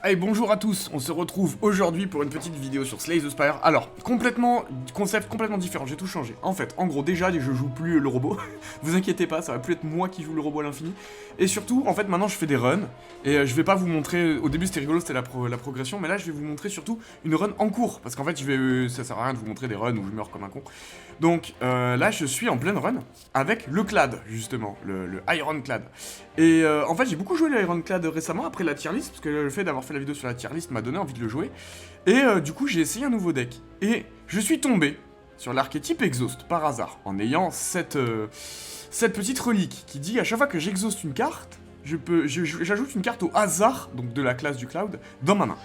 Allez, bonjour à tous, on se retrouve aujourd'hui pour une petite vidéo sur Slay the Spire. Alors, concept complètement différent, j'ai tout changé. En fait, en gros, déjà, je joue plus le robot. Vous inquiétez pas, ça va plus être moi qui joue le robot à l'infini. Et surtout, en fait, maintenant, je fais des runs. Et je vais pas vous montrer, au début c'était rigolo, c'était la progression, mais là, je vais vous montrer surtout une run en cours. Parce qu'en fait, ça sert à rien de vous montrer des runs où je meurs comme un con. Donc, là, je suis en pleine run avec le Clad, justement, le Ironclad. Et en fait, j'ai beaucoup joué l'Ironclad récemment après la tier list, parce que le fait d'avoir fait la vidéo sur la tier list m'a donné envie de le jouer. Et du coup, j'ai essayé un nouveau deck. Et je suis tombé sur l'archétype Exhaust, par hasard, en ayant cette petite relique qui dit à chaque fois que j'exhauste une carte, j'ajoute une carte au hasard, donc de la classe du Cloud, dans ma main.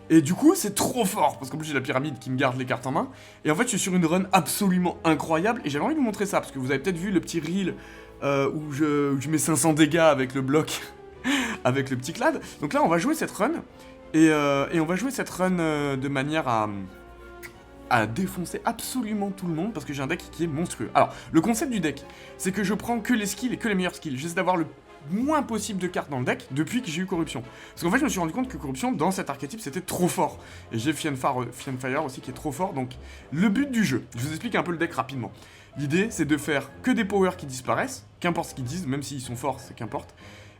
Et du coup, c'est trop fort, parce qu'en plus j'ai la pyramide qui me garde les cartes en main. Et en fait, je suis sur une run absolument incroyable, et j'avais envie de vous montrer ça, parce que vous avez peut-être vu le petit reel où je mets 500 dégâts avec le bloc, avec le petit Clad. Donc là, on va jouer cette run, et on va jouer cette run de manière à défoncer absolument tout le monde, parce que j'ai un deck qui est monstrueux. Alors, le concept du deck, c'est que je prends que les skills et que les meilleurs skills. J'essaie d'avoir le moins possible de cartes dans le deck depuis que j'ai eu Corruption. Parce qu'en fait, je me suis rendu compte que Corruption, dans cet archétype, c'était trop fort. Et j'ai Fianfire aussi qui est trop fort. Donc, le but du jeu, je vous explique un peu le deck rapidement. L'idée, c'est de faire que des powers qui disparaissent, qu'importe ce qu'ils disent, même s'ils sont forts, c'est qu'importe,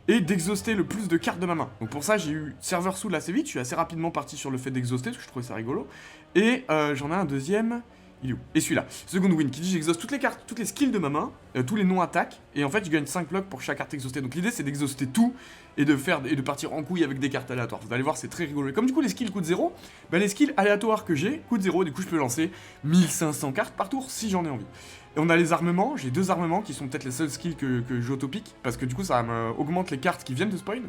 et d'exhauster le plus de cartes de ma main. Donc pour ça, j'ai eu Server Soul assez vite, je suis assez rapidement parti sur le fait d'exhauster, parce que je trouvais ça rigolo. Et j'en ai un deuxième... Il est où? Et celui-là, Second Win, qui dit j'exhauste toutes les cartes, toutes les skills de ma main, tous les non-attaques, et en fait je gagne 5 blocs pour chaque carte exhaustée. Donc l'idée c'est d'exhauster tout, et de partir en couille avec des cartes aléatoires. Vous allez voir, c'est très rigolo. Et comme du coup les skills coûtent 0, bah les skills aléatoires que j'ai coûtent 0, du coup je peux lancer 1500 cartes par tour si j'en ai envie. Et on a les armements, j'ai 2 armements qui sont peut-être les seuls skills que j'autopique, parce que du coup ça augmente les cartes qui viennent de spawn.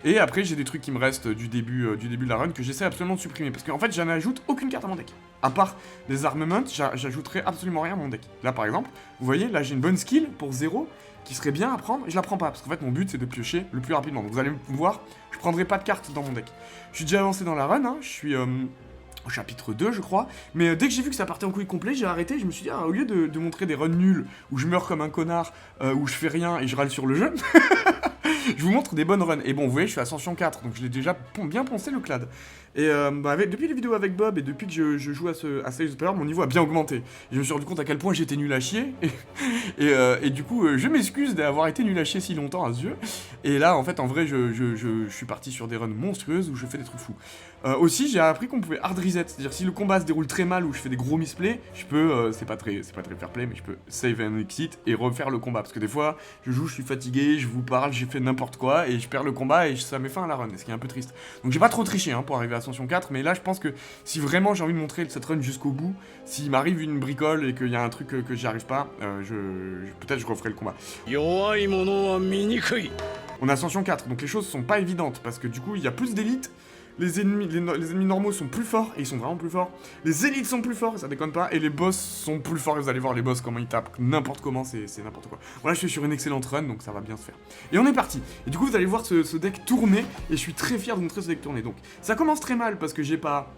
Et après, j'ai des trucs qui me restent du début de la run que j'essaie absolument de supprimer. Parce qu'en fait, j'en ajoute aucune carte à mon deck. À part les armements, j'ajouterai absolument rien à mon deck. Là, par exemple, vous voyez, là, j'ai une bonne skill pour 0 qui serait bien à prendre. Et je la prends pas. Parce qu'en fait, mon but, c'est de piocher le plus rapidement. Donc, vous allez voir, je prendrai pas de cartes dans mon deck. Je suis déjà avancé dans la run. Hein, je suis au chapitre 2, je crois. Mais dès que j'ai vu que ça partait en couille complet, j'ai arrêté. Je me suis dit, au lieu de montrer des runs nuls, où je meurs comme un connard, où je fais rien et je râle sur le jeu... Je vous montre des bonnes runs. Et bon, vous voyez, je suis Ascension 4, donc je l'ai déjà bien poncé le Clad. Et depuis les vidéos avec Bob et depuis que je joue à Slay the Spire, mon niveau a bien augmenté. Et je me suis rendu compte à quel point j'étais nul à chier. Et du coup, je m'excuse d'avoir été nul à chier si longtemps à ce jeu. Et là, en fait, en vrai, je suis parti sur des runs monstrueuses où je fais des trucs fous. Aussi, j'ai appris qu'on pouvait hard reset. C'est-à-dire, si le combat se déroule très mal ou je fais des gros misplays, je peux, c'est pas très fair play, mais je peux save and exit et refaire le combat. Parce que des fois, je joue, je suis fatigué, je vous parle, j'ai fait n'importe quoi et je perds le combat et ça met fin à la run, ce qui est un peu triste. Donc j'ai pas trop triché hein, pour arriver à Ascension 4, mais là je pense que si vraiment j'ai envie de montrer cette run jusqu'au bout, s'il m'arrive une bricole et qu'il y a un truc que j'y arrive pas, peut-être je referai le combat. On a Ascension 4, donc les choses sont pas évidentes parce que du coup il y a plus d'élites. Les ennemis normaux sont plus forts, et ils sont vraiment plus forts. Les élites sont plus forts, ça déconne pas. Et les boss sont plus forts, et vous allez voir les boss comment ils tapent. N'importe comment, c'est n'importe quoi. Voilà, je suis sur une excellente run, donc ça va bien se faire. Et on est parti. Et du coup, vous allez voir ce deck tourner, et je suis très fier de montrer ce deck tourner. Donc, ça commence très mal, parce que j'ai pas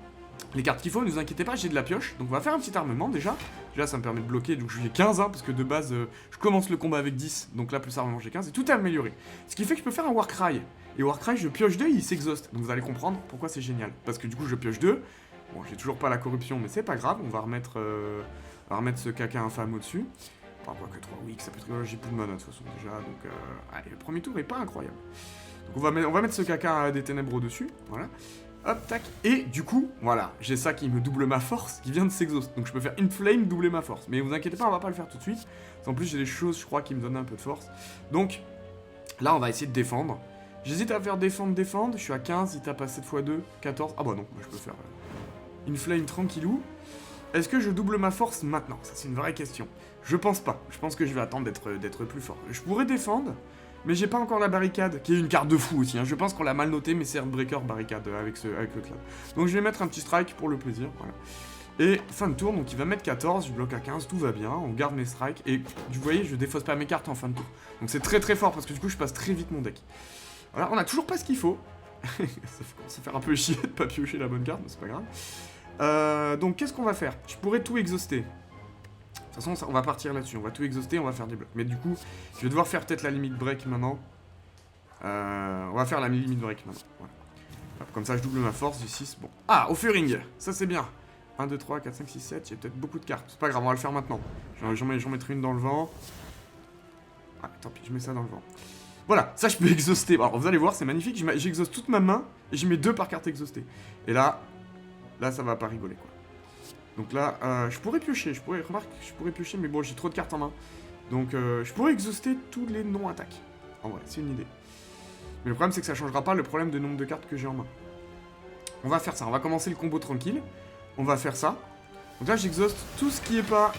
les cartes qu'il faut, ne vous inquiétez pas, j'ai de la pioche. Donc on va faire un petit armement déjà. Déjà ça me permet de bloquer, donc j'ai 15 hein, parce que de base je commence le combat avec 10. Donc là plus armement j'ai 15 et tout est amélioré. Ce qui fait que je peux faire un Warcry. Et Warcry je pioche 2 et il s'exhauste. Donc vous allez comprendre pourquoi c'est génial. Parce que du coup je pioche 2. Bon j'ai toujours pas la corruption mais c'est pas grave. On va remettre ce caca infâme au-dessus. Enfin quoi que 3 weeks, ça peut être... J'ai plus de mana de toute façon déjà. Donc allez, le premier tour est pas incroyable. Donc on va mettre ce caca des ténèbres au-dessus. Voilà. Hop, tac, et du coup, voilà, j'ai ça qui me double ma force, qui vient de s'exhauster. Donc je peux faire Inflame, doubler ma force. Mais vous inquiétez pas, on va pas le faire tout de suite. En plus, j'ai des choses, je crois, qui me donnent un peu de force. Donc, là, on va essayer de défendre. J'hésite à faire défendre. Je suis à 15, il tape à 7 x 2, 14. Ah bah non, je peux faire Inflame tranquillou. Est-ce que je double ma force maintenant? Ça, c'est une vraie question. Je pense pas. Je pense que je vais attendre d'être plus fort. Je pourrais défendre... Mais j'ai pas encore la barricade, qui est une carte de fou aussi. Hein. Je pense qu'on l'a mal noté, mais c'est Heartbreaker barricade avec le Clad. Donc je vais mettre un petit strike pour le plaisir. Voilà. Et fin de tour, donc il va mettre 14, je bloque à 15, tout va bien. On garde mes strikes. Et vous voyez, je défausse pas mes cartes en fin de tour. Donc c'est très très fort parce que du coup je passe très vite mon deck. Voilà, on a toujours pas ce qu'il faut. Ça commence à faire un peu chier de pas piocher la bonne carte, mais c'est pas grave. Donc qu'est-ce qu'on va faire? Je pourrais tout exhauster. De toute façon, on va partir là-dessus, on va tout exhauster, on va faire des blocs. Mais du coup, je vais devoir faire peut-être la limite break maintenant. On va faire la limite break maintenant. Voilà. Hop, comme ça, je double ma force, j'ai 6. Bon. Ah, offering, ça c'est bien. 1, 2, 3, 4, 5, 6, 7. J'ai peut-être beaucoup de cartes. C'est pas grave, on va le faire maintenant. J'en mettrai une dans le vent. Ah, tant pis, je mets ça dans le vent. Voilà, ça je peux exhauster. Alors vous allez voir, c'est magnifique. J'exhauste toute ma main et je mets 2 par carte exhaustée. Et là, ça va pas rigoler quoi. Donc là, je pourrais piocher. Je pourrais piocher, mais bon, j'ai trop de cartes en main. Donc je pourrais exhauster tous les non-attaques. En vrai, c'est une idée. Mais le problème, c'est que ça changera pas le problème de nombre de cartes que j'ai en main. On va faire ça. On va commencer le combo tranquille. On va faire ça. Donc là, j'exhauste tout ce qui est pas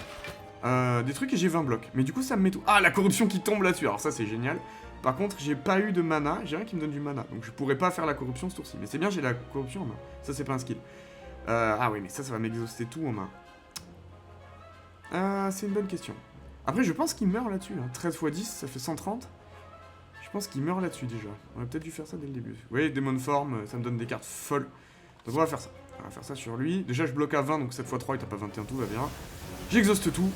des trucs et j'ai 20 blocs. Mais du coup, ça me met tout. Ah, la corruption qui tombe là-dessus. Alors ça, c'est génial. Par contre, j'ai pas eu de mana. J'ai rien qui me donne du mana. Donc je pourrais pas faire la corruption ce tour-ci. Mais c'est bien, j'ai la corruption en main. Ça, c'est pas un skill. Ah oui, mais ça va m'exhauster tout en main. C'est une bonne question. Après, je pense qu'il meurt là-dessus. Hein. 13 x 10, ça fait 130. Je pense qu'il meurt là-dessus déjà. On aurait peut-être dû faire ça dès le début. Vous voyez, Demon Form, ça me donne des cartes folles. Donc on va faire ça. On va faire ça sur lui. Déjà, je bloque à 20, donc 7 x 3, il tape pas 21, tout va bien. J'exhauste tout.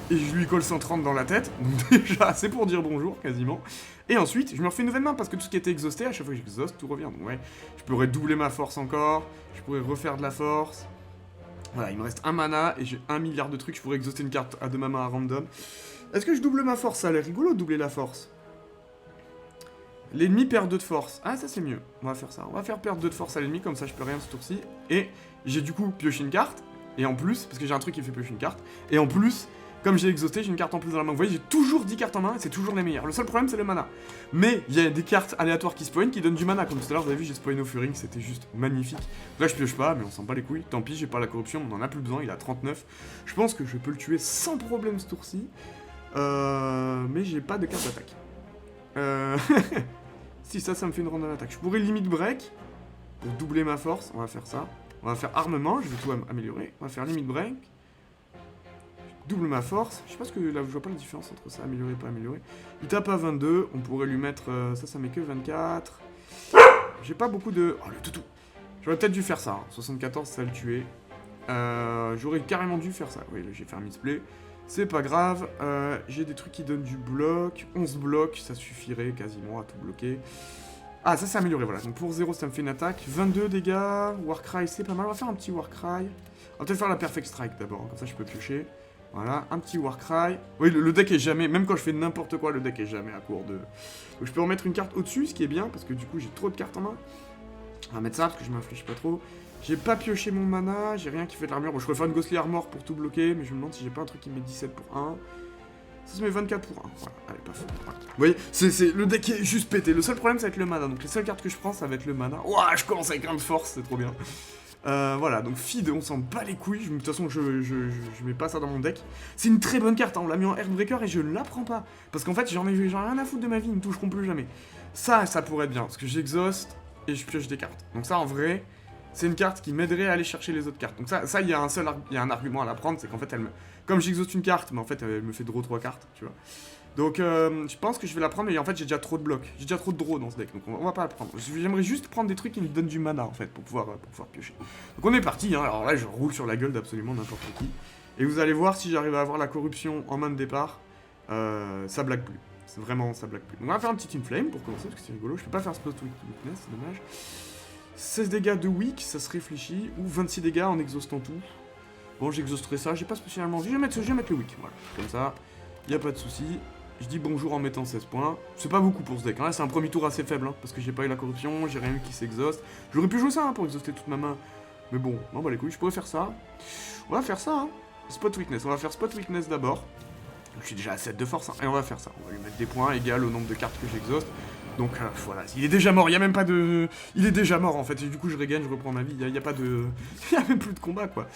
Et je lui colle 130 dans la tête. Donc déjà, c'est pour dire bonjour, quasiment. Et ensuite, je me refais une nouvelle main, parce que tout ce qui était exhausté, à chaque fois que j'exhauste, tout revient. Donc ouais, je pourrais doubler ma force encore. Je pourrais refaire de la force. Voilà, il me reste un mana, et j'ai 1 milliard de trucs. Je pourrais exhauster une carte de ma main à random. Est-ce que je double ma force? Ça a l'air rigolo de doubler la force. L'ennemi perd 2 de force. Ah, ça c'est mieux. On va faire ça. On va faire perdre 2 de force à l'ennemi, comme ça je peux rien ce tour-ci. Et j'ai du coup pioché une carte. Et en plus, parce que j'ai un truc qui fait piocher une carte. Et en plus, comme j'ai exhausté, j'ai une carte en plus dans la main. Vous voyez, j'ai toujours 10 cartes en main et c'est toujours les meilleures. Le seul problème, c'est le mana. Mais il y a des cartes aléatoires qui spawnent qui donnent du mana. Comme tout à l'heure, vous avez vu, j'ai spawn Offering, c'était juste magnifique. Là, je pioche pas, mais on s'en bat les couilles. Tant pis, j'ai pas la corruption, on en a plus besoin. Il a 39. Je pense que je peux le tuer sans problème ce tour-ci. Mais j'ai pas de carte d'attaque. Si, ça me fait une ronde d'attaque. Je pourrais limite break pour doubler ma force. On va faire ça. On va faire armement, je vais tout améliorer. On va faire limite break. Double ma force. Je sais pas ce que là, je vois pas la différence entre ça, améliorer et pas améliorer. Il tape à 22. On pourrait lui mettre. Ça met que 24. J'ai pas beaucoup de. Oh, le toutou. J'aurais peut-être dû faire ça. Hein. 74, ça le tuer. J'aurais carrément dû faire ça. Oui, là, j'ai fait un misplay. C'est pas grave, j'ai des trucs qui donnent du bloc, 11 blocs, ça suffirait quasiment à tout bloquer. Ah, ça s'est amélioré, voilà, donc pour 0 ça me fait une attaque, 22 dégâts, Warcry c'est pas mal, on va faire un petit Warcry. On va peut-être faire la Perfect Strike d'abord, comme ça je peux piocher. Voilà, un petit Warcry. Oui, le deck est jamais, même quand je fais n'importe quoi, le deck est jamais à court de... Donc je peux remettre une carte au-dessus, ce qui est bien, parce que du coup j'ai trop de cartes en main. On va mettre ça, parce que je m'inflige pas trop. J'ai pas pioché mon mana, j'ai rien qui fait de l'armure. Bon, je pourrais faire une Ghostly Armor pour tout bloquer, mais je me demande si j'ai pas un truc qui met 17 pour 1. Ça se met 24 pour 1. Voilà, allez, pas fou. Voilà. Vous voyez, le deck est juste pété. Le seul problème, ça va être le mana. Donc les seules cartes que je prends, ça va être le mana. Ouah, je commence avec un de force, c'est trop bien. Voilà, donc feed, on s'en bat les couilles. De toute façon, je mets pas ça dans mon deck. C'est une très bonne carte, hein. On l'a mis en Heartbreaker et je ne la prends pas. Parce qu'en fait, j'en ai rien à foutre de ma vie, ils me toucheront plus jamais. Ça pourrait être bien, parce que j'exhauste et je pioche des cartes. Donc ça, en vrai... C'est une carte qui m'aiderait à aller chercher les autres cartes. Donc ça il y a un argument à la prendre, c'est qu'en fait, comme j'exauste une carte, mais en fait, elle me fait draw 3 cartes, tu vois. Donc, je pense que je vais la prendre, mais en fait, j'ai déjà trop de blocs. J'ai déjà trop de draw dans ce deck, donc on va pas la prendre. J'aimerais juste prendre des trucs qui me donnent du mana, en fait, pour pouvoir piocher. Donc on est parti, hein. Alors là, je roule sur la gueule d'absolument n'importe qui. Et vous allez voir, si j'arrive à avoir la corruption en main de départ, ça blague plus. C'est vraiment, ça blague plus. Donc on va faire un petit Inflame pour commencer, parce que c'est rigolo. Je peux pas faire Spot Weakness, c'est dommage. 16 dégâts de weak, ça se réfléchit, ou 26 dégâts en exhaustant tout. Bon, j'exhausterai ça, j'ai pas spécialement envie, je vais mettre le weak, voilà, comme ça, y a pas de souci. Je dis bonjour en mettant 16 points, c'est pas beaucoup pour ce deck, hein. C'est un premier tour assez faible, hein, parce que j'ai pas eu la corruption, j'ai rien eu qui s'exhauste. J'aurais pu jouer ça hein, pour exhauster toute ma main, mais bon, non bah les couilles, je pourrais faire ça. On va faire ça, hein. Spot Weakness, on va faire Spot Weakness d'abord. Je suis déjà à 7 de force, hein, et on va faire ça, on va lui mettre des points égal au nombre de cartes que j'exhauste. Donc voilà, il est déjà mort, il y a même pas de... Il est déjà mort en fait, et du coup je regagne, je reprends ma vie, il y a pas de... Il y a même plus de combat quoi.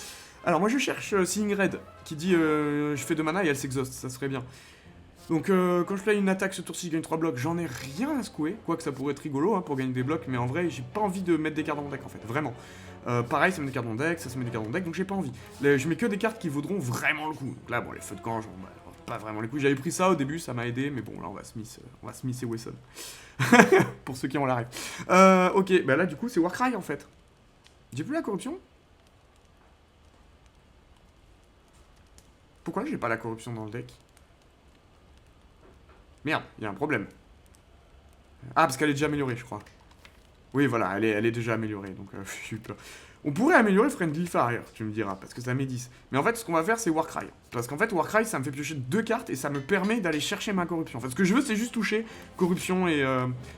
Alors moi je cherche Seeing Red, qui dit je fais 2 mana et elle s'exhauste, ça serait bien. Donc quand je play une attaque ce tour-ci, je gagne 3 blocs, j'en ai rien à secouer, quoique ça pourrait être rigolo hein, pour gagner des blocs, mais en vrai j'ai pas envie de mettre des cartes dans mon deck en fait, vraiment. Pareil, ça met des cartes dans mon deck, ça met des cartes dans mon deck, donc j'ai pas envie. Je mets que des cartes qui vaudront vraiment le coup. Donc là bon, les feux de camp, pas vraiment les coups. J'avais pris ça au début, ça m'a aidé, mais bon, là, on va Smith et Wesson. Pour ceux qui ont la règle. Ok, bah là, du coup, c'est Warcry, en fait. J'ai plus la corruption? Pourquoi j'ai pas la corruption dans le deck? Merde, il y a un problème. Ah, parce qu'elle est déjà améliorée, je crois. Oui, voilà, elle est déjà améliorée, donc je suis peur. On pourrait améliorer Friendly Fire, tu me diras, parce que ça met 10. Mais en fait, ce qu'on va faire, c'est Warcry. Parce qu'en fait, Warcry, ça me fait piocher 2 cartes et ça me permet d'aller chercher ma corruption. En fait, ce que je veux, c'est juste toucher corruption et...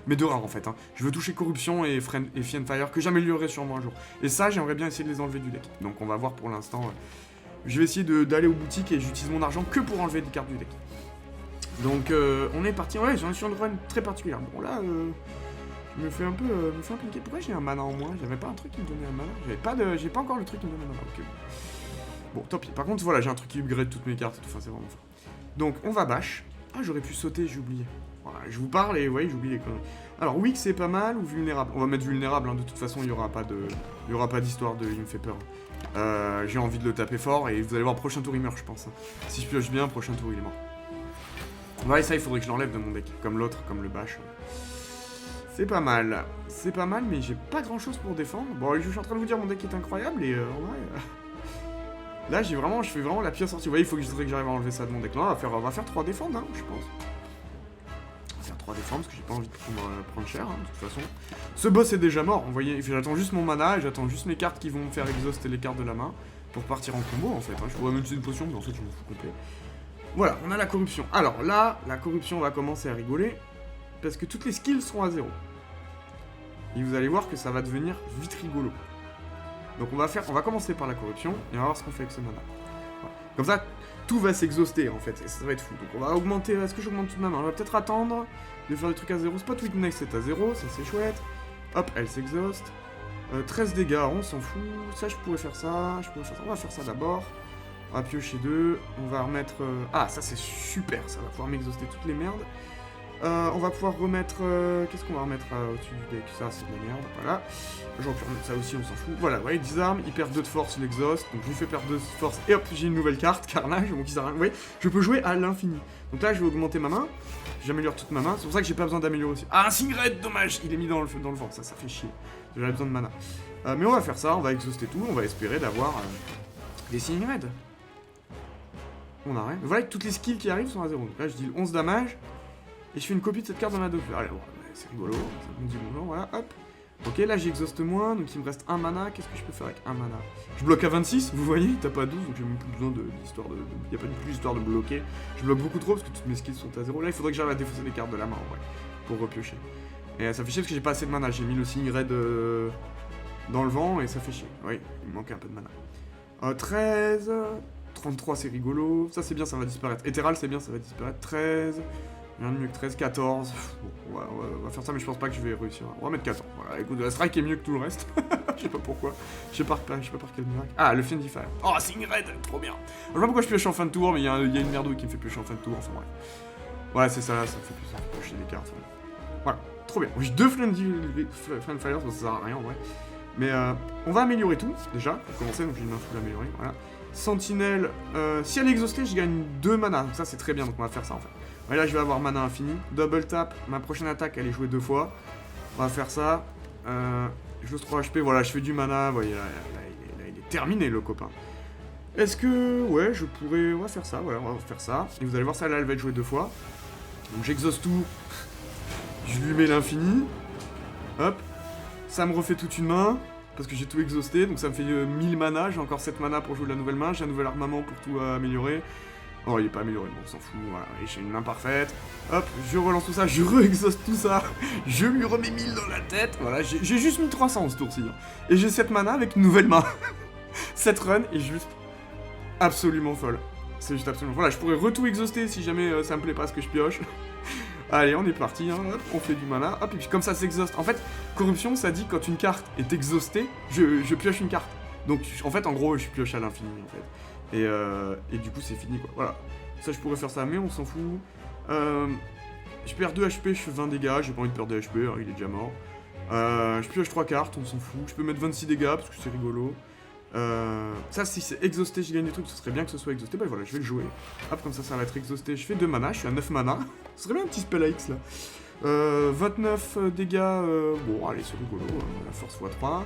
mes 2 rares, en fait. Hein. Je veux toucher corruption et Fiend Fire, que j'améliorerai sûrement un jour. Et ça, j'aimerais bien essayer de les enlever du deck. Donc, on va voir pour l'instant. Je vais essayer d'aller aux boutiques et j'utilise mon argent que pour enlever des cartes du deck. Donc, on est parti. Ouais, j'en suis une run très particulière. Bon, là... Je me fais un peu niquer. Pourquoi j'ai un mana en moins? J'avais pas un truc qui me donnait un mana? J'ai pas encore le truc qui me donnait un mana. Ok. Bon, tant pis. Par contre, voilà, j'ai un truc qui upgrade toutes mes cartes et tout. Enfin, c'est vraiment fort. Donc, on va bash. Ah, j'aurais pu sauter, j'ai oublié. Voilà, je vous parle et ouais, j'oublie les conneries. Alors, weak, c'est pas mal ou vulnérable? On va mettre vulnérable. Hein. De toute façon, il y aura pas d'histoire de. Il me fait peur. J'ai envie de le taper fort et vous allez voir, prochain tour, il meurt, je pense. Hein. Si je pioche bien, prochain tour, il est mort. Ouais, ça, il faudrait que je l'enlève de mon deck. Comme l'autre, comme le bash. C'est pas mal, mais j'ai pas grand chose pour défendre. Bon, je suis en train de vous dire, mon deck est incroyable et ouais. Là, je fais vraiment la pire sortie. Vous voyez, il faudrait que j'arrive à enlever ça de mon deck. Non, on va faire 3 défenses, hein, je pense. On va faire 3 défenses parce que j'ai pas envie de prendre cher, hein, de toute façon. Ce boss est déjà mort, vous voyez. J'attends juste mon mana et j'attends juste mes cartes qui vont me faire exhauster les cartes de la main pour partir en combo, en fait. Hein. Je pourrais même utiliser une potion, mais en fait, je m'en fous complet. Voilà, on a la corruption. Alors là, la corruption va commencer à rigoler parce que toutes les skills seront à 0. Et vous allez voir que ça va devenir vite rigolo. Donc on va commencer par la corruption, et on va voir ce qu'on fait avec ce mana. Voilà. Comme ça, tout va s'exhauster en fait, et ça va être fou. Donc on va augmenter, est-ce que j'augmente toute ma main? On va peut-être attendre de faire des trucs à 0. Spot Witness c'est à 0, ça c'est chouette. Hop, elle s'exhauste. 13 dégâts, on s'en fout. Ça je pourrais faire ça, on va faire ça d'abord. On va piocher 2, on va remettre... Ah, ça c'est super, ça va pouvoir m'exhauster toutes les merdes. On va pouvoir remettre... Qu'est-ce qu'on va remettre au-dessus du deck? Ça, c'est de la merde, voilà. J'aurais pu remettre ça aussi, on s'en fout. Voilà, vous voyez, 10 armes, il perd 2 de force, l'exhaust. Donc je lui fais perdre 2 de force, et hop, j'ai une nouvelle carte, Carnage, donc vous voyez, je peux jouer à l'infini. Donc là, je vais augmenter ma main, j'améliore toute ma main, c'est pour ça que j'ai pas besoin d'améliorer aussi. Ah, un Singred, dommage, il est mis dans le vent, ça fait chier. J'avais besoin de mana. Mais on va faire ça, on va exhauster tout, on va espérer d'avoir des Singred. On a rien. Voilà que toutes les skills qui arrivent sont à 0. Donc là, je dis 11 damage. Et je fais une copie de cette carte dans ma 2. Allez, bon, c'est rigolo, ça me dit bonjour, voilà, hop. Ok, là j'exhauste moins, donc il me reste un mana. Qu'est-ce que je peux faire avec un mana? Je bloque à 26, vous voyez, t'as pas 12, donc j'ai même plus besoin de l'histoire de... Y a pas plus d'histoire de bloquer. Je bloque beaucoup trop parce que toutes mes skills sont à 0. Là, il faudrait que j'arrive à défausser les cartes de la main, en vrai, pour repiocher. Et ça fait chier parce que j'ai pas assez de mana. J'ai mis le Singred dans le vent et ça fait chier. Oui, il me manquait un peu de mana. 13... 33, c'est rigolo. Ça, c'est bien, ça va disparaître. Ethereal, c'est bien, ça va disparaître. 13... Rien de mieux que 13, 14. Bon, on va faire ça, mais je pense pas que je vais réussir. On va mettre 14. Voilà, écoute, la strike est mieux que tout le reste. Je sais pas pourquoi. Je sais pas par quel miracle. Ah, le Fiend Fire. Oh, Singred, trop bien. Je sais pas pourquoi je pioche en fin de tour, mais il y a une merdouille qui me fait piocher en fin de tour. Enfin bref. Ouais, c'est ça, ça me fait piocher des cartes. Voilà, trop bien. J'ai 2 Fiend Fire, ça sert à rien en vrai. Mais on va améliorer tout, déjà, pour commencer, donc j'ai une info d'améliorer. Voilà. Sentinelle, si elle est exhaustée, je gagne 2 mana. Donc ça, c'est très bien, donc on va faire ça en fait. Et là, je vais avoir mana infini. Double tap. Ma prochaine attaque, elle est jouée 2 fois. On va faire ça. J'ose 3 HP. Voilà, je fais du mana. Vous voyez, là, il est terminé, le copain. Est-ce que... Ouais, je pourrais... On va faire ça. Ouais, on va faire ça. Et vous allez voir, ça, là, elle va être jouée 2 fois. Donc, j'exauce tout. Je lui mets l'infini. Hop. Ça me refait toute une main. Parce que j'ai tout exhausté. Donc, ça me fait 1000 mana. J'ai encore 7 mana pour jouer la nouvelle main. J'ai un nouvel armement pour tout améliorer. Oh, il est pas amélioré, bon, on s'en fout, voilà, et j'ai une main parfaite. Hop, je relance tout ça, je re-exhauste tout ça, je lui remets 1000 dans la tête, voilà, j'ai juste mis 300 ce tour-ci. Et j'ai 7 mana avec une nouvelle main. Cette run est juste absolument folle. C'est juste absolument folle. Voilà, je pourrais re-tout exhauster si jamais ça me plaît pas ce que je pioche. Allez, on est parti, hein. Hop, on fait du mana, hop, et puis comme ça s'exhauste. En fait, corruption, ça dit quand une carte est exhaustée, je pioche une carte. Donc, en fait, en gros, je pioche à l'infini, en fait. Et du coup c'est fini quoi, voilà. Ça je pourrais faire ça mais on s'en fout. Je perds 2 HP, je fais 20 dégâts, j'ai pas envie de perdre des HP, hein, il est déjà mort. Je pioche 3 cartes, on s'en fout. Je peux mettre 26 dégâts parce que c'est rigolo. Ça si c'est exhausté, je gagne des trucs, ce serait bien que ce soit exhausté. Bah voilà, je vais le jouer. Hop, comme ça va être exhausté. Je fais 2 mana, je suis à 9 mana. Ce serait bien un petit spell à X là. 29 dégâts, bon allez c'est rigolo, la force x3.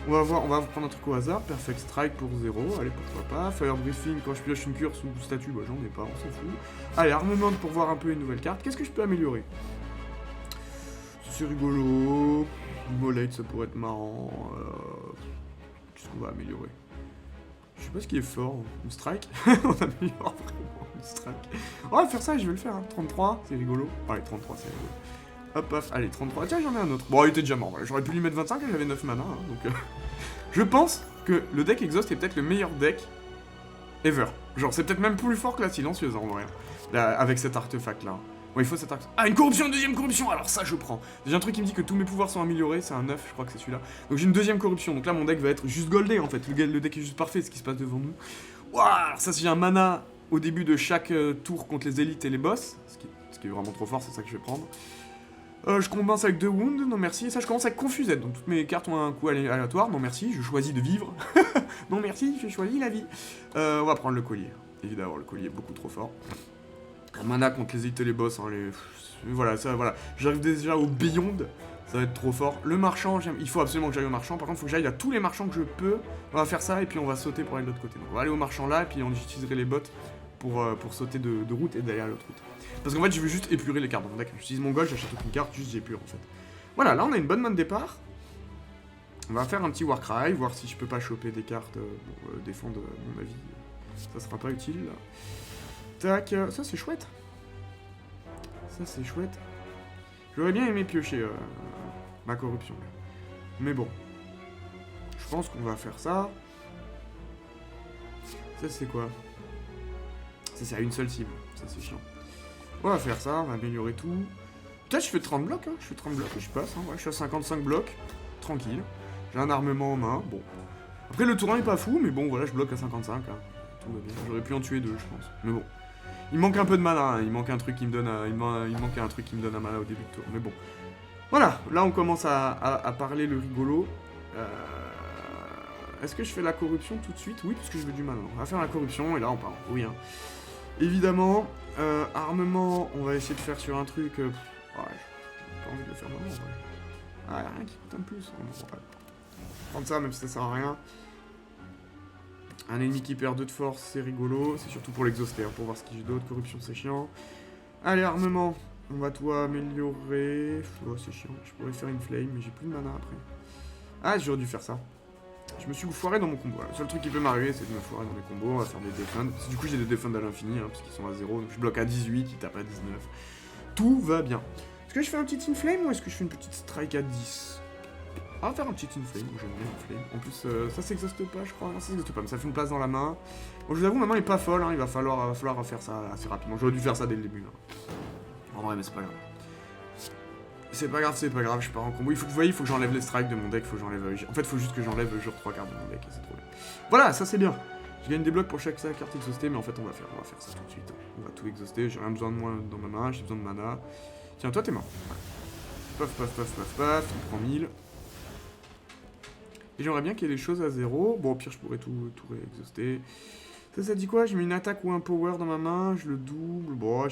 On va prendre un truc au hasard, Perfect Strike pour 0, allez pourquoi pas. Fire Briefing quand je pioche une cure sous statue, bah j'en ai pas, on s'en fout. Allez, Armement pour voir un peu une nouvelle carte, qu'est-ce que je peux améliorer? C'est rigolo, Molate, ça pourrait être marrant. Qu'est-ce qu'on va améliorer? Je sais pas ce qui est fort. Une strike. On améliore vraiment une strike. On va faire ça, je vais le faire. Hein. 33, c'est rigolo. Ouais, 33, c'est rigolo. Hop, hop, allez, 33. Tiens, j'en ai un autre. Bon, il était déjà mort. Voilà. J'aurais pu lui mettre 25 et j'avais 9 mana. Hein, donc, je pense que le deck Exhaust est peut-être le meilleur deck ever. Genre, c'est peut-être même plus fort que la silencieuse en vrai. Là, avec cet artefact là. Bon, il faut cet artefact. Ah, une corruption, une deuxième corruption. Alors, ça, je prends. J'ai un truc qui me dit que tous mes pouvoirs sont améliorés. C'est un 9, je crois que c'est celui-là. Donc, j'ai une deuxième corruption. Donc là, mon deck va être juste goldé en fait. Le deck est juste parfait, ce qui se passe devant nous. Waouh, alors ça, si j'ai un mana au début de chaque tour contre les élites et les boss, ce qui est vraiment trop fort, c'est ça que je vais prendre. Je commence avec 2 wounds, non merci. Et ça, je commence avec Confused. Donc, toutes mes cartes ont un coup aléatoire. Non merci, je choisis de vivre. Non merci, j'ai choisi la vie. On va prendre le collier. Évidemment, le collier est beaucoup trop fort. Un mana contre les élites et les boss. Hein, voilà, ça, voilà. J'arrive déjà au Beyond. Ça va être trop fort. Le marchand, il faut absolument que j'aille au marchand. Par contre, il faut que j'aille à tous les marchands que je peux. On va faire ça et puis on va sauter pour aller de l'autre côté. Donc, on va aller au marchand là et puis j'utiliserai les bots pour sauter de route et d'aller à l'autre route. Parce qu'en fait, je veux juste épurer les cartes dans mon deck. J'utilise mon gold, j'achète aucune carte, juste j'épure en fait. Voilà, là on a une bonne main de départ. On va faire un petit Warcry, voir si je peux pas choper des cartes pour défendre mon avis. Ça sera pas utile là. Tac, ça c'est chouette. Ça c'est chouette. J'aurais bien aimé piocher ma corruption. Mais bon. Je pense qu'on va faire ça. Ça c'est quoi? Ça c'est à une seule cible. Ça c'est chiant. On va faire ça, on va améliorer tout. Peut-être je fais 30 blocs, hein. Je fais 30 blocs et je passe. Hein. Ouais, je suis à 55 blocs. Tranquille. J'ai un armement en main. Bon. Après le tour 1 est pas fou, mais bon voilà, je bloque à 55. Hein. Tout va bien. J'aurais pu en tuer 2, je pense. Mais bon. Il manque un peu de mana, hein. Il manque un truc qui me donne il manque un truc qui me donne un mana au début de tour. Mais bon. Voilà, là on commence à parler le rigolo. Est-ce que je fais la corruption tout de suite? Oui, parce que je veux du mana. On va faire la corruption et là on part. Oui, hein. Évidemment, armement, on va essayer de faire sur un truc... ouais, j'ai pas envie de le faire vraiment, ouais. Ah, y'a rien qui coûte un plus. On va prendre ça, même si ça sert à rien. Un ennemi qui perd 2 de force, c'est rigolo. C'est surtout pour l'exhauster, hein, pour voir ce qu'il y a d'autre. Corruption, c'est chiant. Allez, armement, on va tout améliorer. Oh, c'est chiant. Je pourrais faire une flame, mais j'ai plus de mana après. Ah, j'aurais dû faire ça. Je me suis foiré dans mon combo. Le seul truc qui peut m'arriver, c'est de me foirer dans mes combos. On va faire des defends. Du coup, j'ai des defends à l'infini, hein, parce qu'ils sont à 0. Donc je bloque à 18, ils tapent à 19. Tout va bien. Est-ce que je fais un petit inflame ou est-ce que je fais une petite strike à 10? On va faire un petit inflame. J'aime bien inflame. En plus, ça s'exhauste pas, je crois. Non, ça s'exhauste pas, mais ça fait une place dans la main. Bon, je vous avoue, ma main est pas folle. Hein, il va falloir faire ça assez rapidement. J'aurais dû faire ça dès le début. Là. En vrai, mais c'est pas grave. C'est pas grave, je pars en combo. Vous voyez, il faut que j'enlève les strikes de mon deck, en fait, il faut juste que j'enlève genre 3 cartes de mon deck, et c'est trop bien. Voilà, ça c'est bien. Je gagne des blocs pour chaque carte exhaustée, mais en fait, on va faire ça tout de suite. On va tout exhauster, j'ai rien besoin de moi dans ma main, j'ai besoin de mana. Tiens, toi, t'es mort. Paf, paf, paf, paf, paf, on prend 1000. Et j'aimerais bien qu'il y ait des choses à 0. Bon, au pire, je pourrais tout réexhauster. Ça dit quoi? Je mets une attaque ou un power dans ma main, je le double. Bon,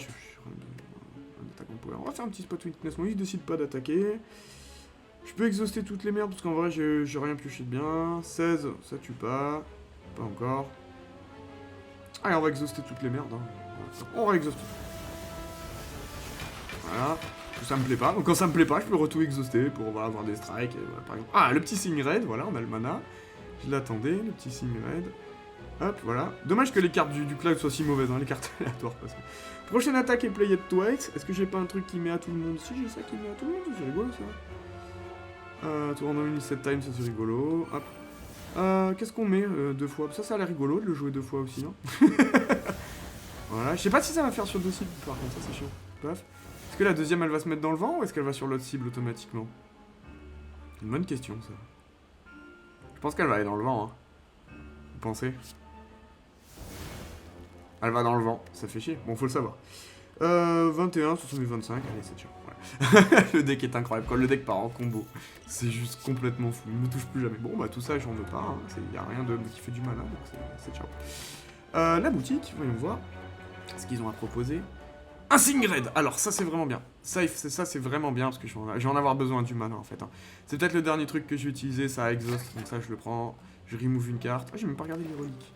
on va faire un petit spot weakness. Moi, il décide pas d'attaquer. Je peux exhauster toutes les merdes parce qu'en vrai, j'ai rien pioché de bien. 16, ça tue pas. Pas encore. Allez, on va exhauster toutes les merdes. Hein. On va exhauster. Voilà. Ça me plaît pas. Donc, quand ça me plaît pas, je peux tout exhauster pour voilà, avoir des strikes. Et, voilà, par exemple. Ah, le petit signe raid. Voilà, on a le mana. Je l'attendais, le petit signe raid. Hop, voilà. Dommage que les cartes du cloud soient si mauvaises, hein, les cartes aléatoires. Parce que... Prochaine attaque est played twice. Est-ce que j'ai pas un truc qui met à tout le monde? Si, j'ai ça qui met à tout le monde, c'est rigolo ça. Tournant une set time, ça c'est rigolo. Hop. Qu'est-ce qu'on met 2 fois? Ça a l'air rigolo de le jouer 2 fois aussi, non? Voilà, je sais pas si ça va faire sur 2 cibles, par contre, ça c'est chiant. Paf. Est-ce que la deuxième elle va se mettre dans le vent ou est-ce qu'elle va sur l'autre cible automatiquement? Une bonne question ça. Je pense qu'elle va aller dans le vent, hein. Vous pensez? Elle va dans le vent, ça fait chier. Bon, faut le savoir. 21, 25, allez, c'est chiant. Ouais. Le deck est incroyable. Quand le deck part en combo, c'est juste complètement fou. Il me touche plus jamais. Bon, bah tout ça, j'en veux pas. Il n'y a rien qui fait du mal, donc c'est ciao. La boutique, voyons voir. Ce qu'ils ont à proposer. Un Singred. Alors, ça, c'est vraiment bien. Ça, c'est vraiment bien parce que je vais en avoir besoin du mana en fait. Hein. C'est peut-être le dernier truc que je vais utiliser. Ça exhaust, donc ça, je le prends. Je remove une carte. Ah, j'ai même pas regardé l'héroïque.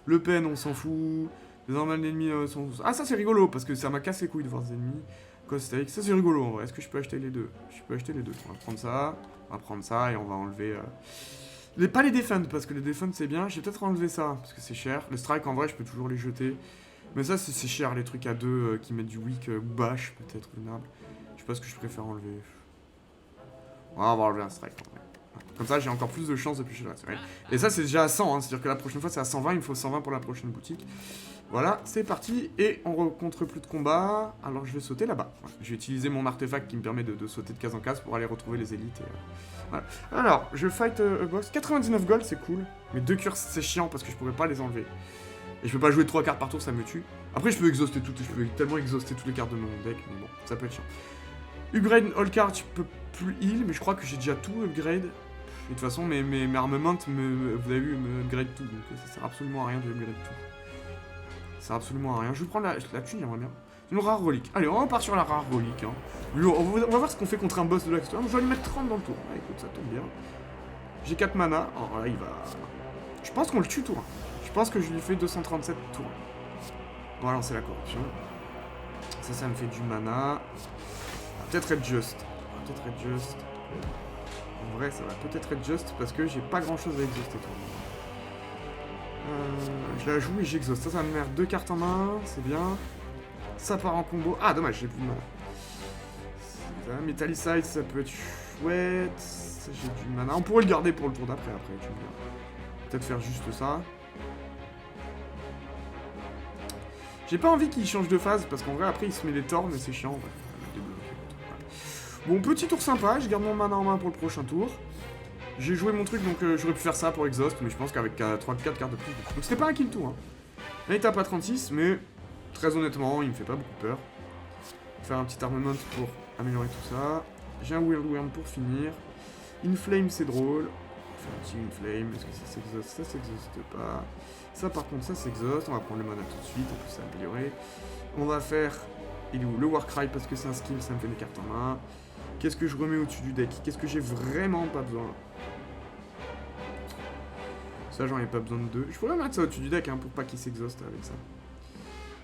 Le pen, on s'en fout. Les normal d'ennemis sont... Ah, ça c'est rigolo, parce que ça m'a cassé les couilles de voir des ennemis. Caustic, ça c'est rigolo en vrai. Est-ce que je peux acheter les deux? Je peux acheter les deux. On va prendre ça et on va enlever... Pas les Defend, parce que les Defend c'est bien. Je vais peut-être enlever ça, parce que c'est cher. Les Strike en vrai, je peux toujours les jeter. Mais ça c'est cher, les trucs à deux qui mettent du weak ou bash, peut-être vulnérable. Je sais pas ce que je préfère enlever. Ouais, on va enlever un Strike en vrai. Comme ça, j'ai encore plus de chances de piocher le reste. Ouais. Et ça, c'est déjà à 100, hein. C'est-à-dire que la prochaine fois, c'est à 120. Il me faut 120 pour la prochaine boutique. Voilà, c'est parti. Et on rencontre plus de combat. Alors, je vais sauter là-bas. Ouais. Je vais utiliser mon artefact qui me permet de sauter de case en case pour aller retrouver les élites. Et, voilà. Alors, je fight a boss. 99 gold, c'est cool. Mais 2 cures, c'est chiant parce que je pourrais pas les enlever. Et je peux pas jouer 3 cartes par tour, ça me tue. Après, je peux exhauster toutes. Je peux tellement exhauster toutes les cartes de mon deck. Mais bon, ça peut être chiant. Upgrade all card, je peux plus heal. Mais je crois que j'ai déjà tout upgrade. Et de toute façon, mes armements, vous avez vu, me upgrade tout, donc ça sert absolument à rien de upgrade tout. Ça sert absolument à rien. Je vais prendre la thune, j'aimerais bien. Une rare relique. Allez, on repart sur la rare relique. Hein. On va voir ce qu'on fait contre un boss de l'extérieur. Je vais lui mettre 30 dans le tour. Ah, écoute, ça tombe bien. J'ai 4 mana. Alors là, il va... Je pense qu'on le tue tour 1. Je pense que je lui fais 237 tour 1. On va lancer la corruption. Ça me fait du mana. Peut-être être juste. Peut-être être juste. En vrai, ça va peut-être être juste parce que j'ai pas grand-chose à exhauster. Je la joue et j'exhauste. Ça va me mettre 2 cartes en main, c'est bien. Ça part en combo. Ah, dommage, j'ai plus de mana. Metallicide, ça peut être chouette. Ça, j'ai du mana. On pourrait le garder pour le tour d'après, après, tu me dis. Peut-être faire juste ça. J'ai pas envie qu'il change de phase parce qu'en vrai, après, il se met des torts, mais c'est chiant. Ouais. Bon, petit tour sympa, je garde mon mana en main pour le prochain tour. J'ai joué mon truc, donc j'aurais pu faire ça pour exhaust, mais je pense qu'avec 3-4 cartes de plus... Donc c'était pas un kill tour, hein. Là, il tape à 36, mais très honnêtement, il me fait pas beaucoup peur. Faire un petit armament pour améliorer tout ça. J'ai un Weird Worm pour finir. Inflame, c'est drôle. Faire un petit Inflame, est-ce que ça s'exhauste? Ça s'exhauste pas. Ça, par contre, ça s'exhauste. On va prendre le mana tout de suite, en plus c'est amélioré. On va faire... Il est où? Le Warcry, parce que c'est un skill, ça me fait des cartes en main. Qu'est-ce que je remets au-dessus du deck? Qu'est-ce que j'ai vraiment pas besoin? Ça, j'en ai pas besoin de 2. Je pourrais mettre ça au-dessus du deck hein, pour pas qu'il s'exhauste avec ça.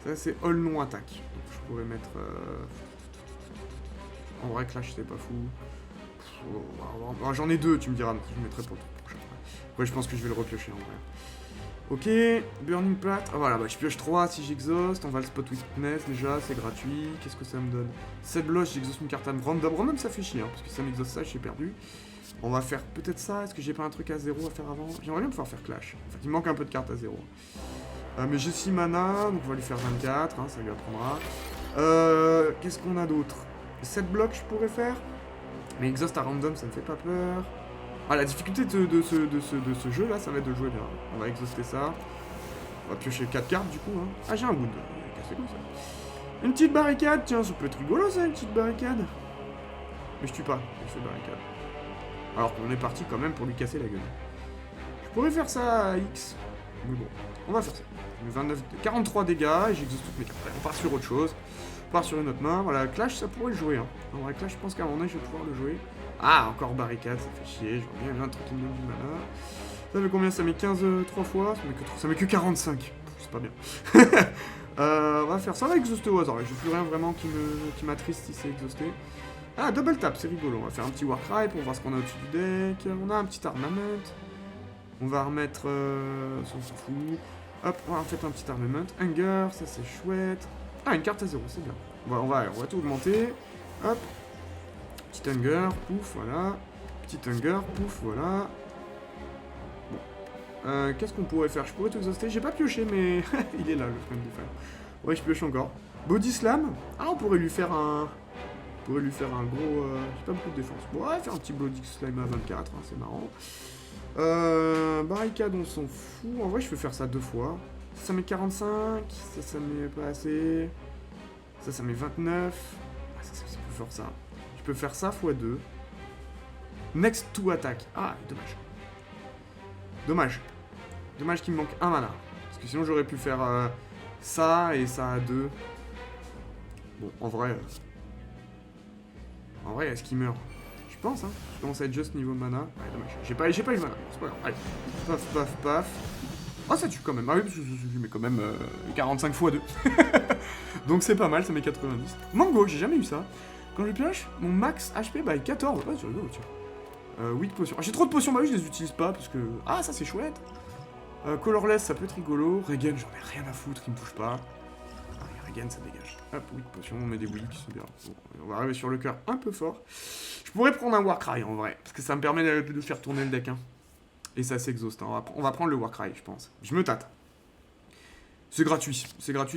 Ça, c'est all non attaque. Donc, je pourrais mettre... En vrai, Clash, c'est pas fou. Oh, j'en ai 2, tu me diras. Donc je mettrai pour le tour prochain. Ouais, je pense que je vais le repiocher en vrai. Ok, Burning Plat. Ah voilà, bah je pioche 3 si j'exhauste. On va le Spot Witness déjà, c'est gratuit. Qu'est-ce que ça me donne? 7 blocs, j'exhauste une carte à random. Random, ça fait chier, hein, parce que si ça m'exhauste ça, j'ai perdu. On va faire peut-être ça. Est-ce que j'ai pas un truc à 0 à faire avant? J'aimerais bien pouvoir faire Clash. En fait, il manque un peu de cartes à 0. Mais j'ai 6 mana, donc on va lui faire 24, hein, ça lui apprendra. Qu'est-ce qu'on a d'autre? 7 blocs, je pourrais faire. Mais exhaust à random, ça me fait pas peur. Ah, la difficulté de ce jeu là, ça va être de jouer bien. On va exhauster ça. On va piocher 4 cartes du coup. Hein. Ah, j'ai un wood. C'est cool ça. Une petite barricade, tiens, ça peut être rigolo ça, une petite barricade. Mais je tue pas, je fais barricade. Alors qu'on est parti quand même pour lui casser la gueule. Je pourrais faire ça à X. Mais bon, on va faire ça. 43 dégâts et j'exauste toutes mes cartes. On part sur autre chose. On part sur une autre main. Voilà, Clash ça pourrait le jouer. Hein. En vrai, Clash, je pense qu'à un moment donné, je vais pouvoir le jouer. Ah, encore barricade, ça fait chier. Je vois bien tranquillement du mana. Ça fait combien? Ça met 15 3 fois. Ça met que 45. C'est pas bien. On va faire ça. On va exhauster au hasard. J'ai plus rien vraiment qui m'attriste si c'est exhausté. Ah, double tap, c'est rigolo. On va faire un petit Warcry pour voir ce qu'on a au-dessus du deck. On a un petit armament. On va remettre... on s'en fout. Hop, on va faire un petit armament. Hunger, ça c'est chouette. Ah, une carte à 0, c'est bien. On va tout augmenter. Hop. Petit Hunger, pouf, voilà. Petit Hunger, pouf, voilà. Bon. Qu'est-ce qu'on pourrait faire? Je pourrais tout exhauster. J'ai pas pioché, mais il est là, le Flame de Fire. Ouais, je pioche encore. Body Slam. Ah, on pourrait lui faire un... gros... j'ai pas beaucoup de défense. Bon, on va faire un petit Body Slam à 24, hein, c'est marrant. Barricade, on s'en fout. En vrai, je peux faire ça 2 fois. Ça met 45. Ça met pas assez. Ça met 29. Ah, ça peut faire ça. Je peux faire ça x2. Next to attack. Ah, dommage. Dommage qu'il me manque un mana. Parce que sinon, j'aurais pu faire ça et ça à 2. Bon, en vrai, est-ce qu'il meurt? Je pense, hein. Je commence à être juste niveau mana. Ouais, dommage. J'ai pas eu mana. C'est pas grave. Allez. Paf, paf, paf. Oh, ça tue quand même. Ah oui, parce que je mets quand même 45 x 2. Donc c'est pas mal, ça met 90. Mango, j'ai jamais eu ça. Quand je pioche, mon max HP, bah 14. Ah, c'est rigolo, tiens. 8 potions. Ah, j'ai trop de potions, bah oui, je les utilise pas, parce que... Ah, ça c'est chouette. Colorless, ça peut être rigolo. Regen, j'en ai rien à foutre, il me touche pas. Ah, Regen, ça dégage. Hop, 8 potions, on met des wicks, c'est bien. Bon, on va arriver sur le cœur un peu fort. Je pourrais prendre un Warcry, en vrai, parce que ça me permet de faire tourner le deck, hein. Et ça s'exhauste, hein. On va prendre le Warcry, je pense. Je me tâte. C'est gratuit,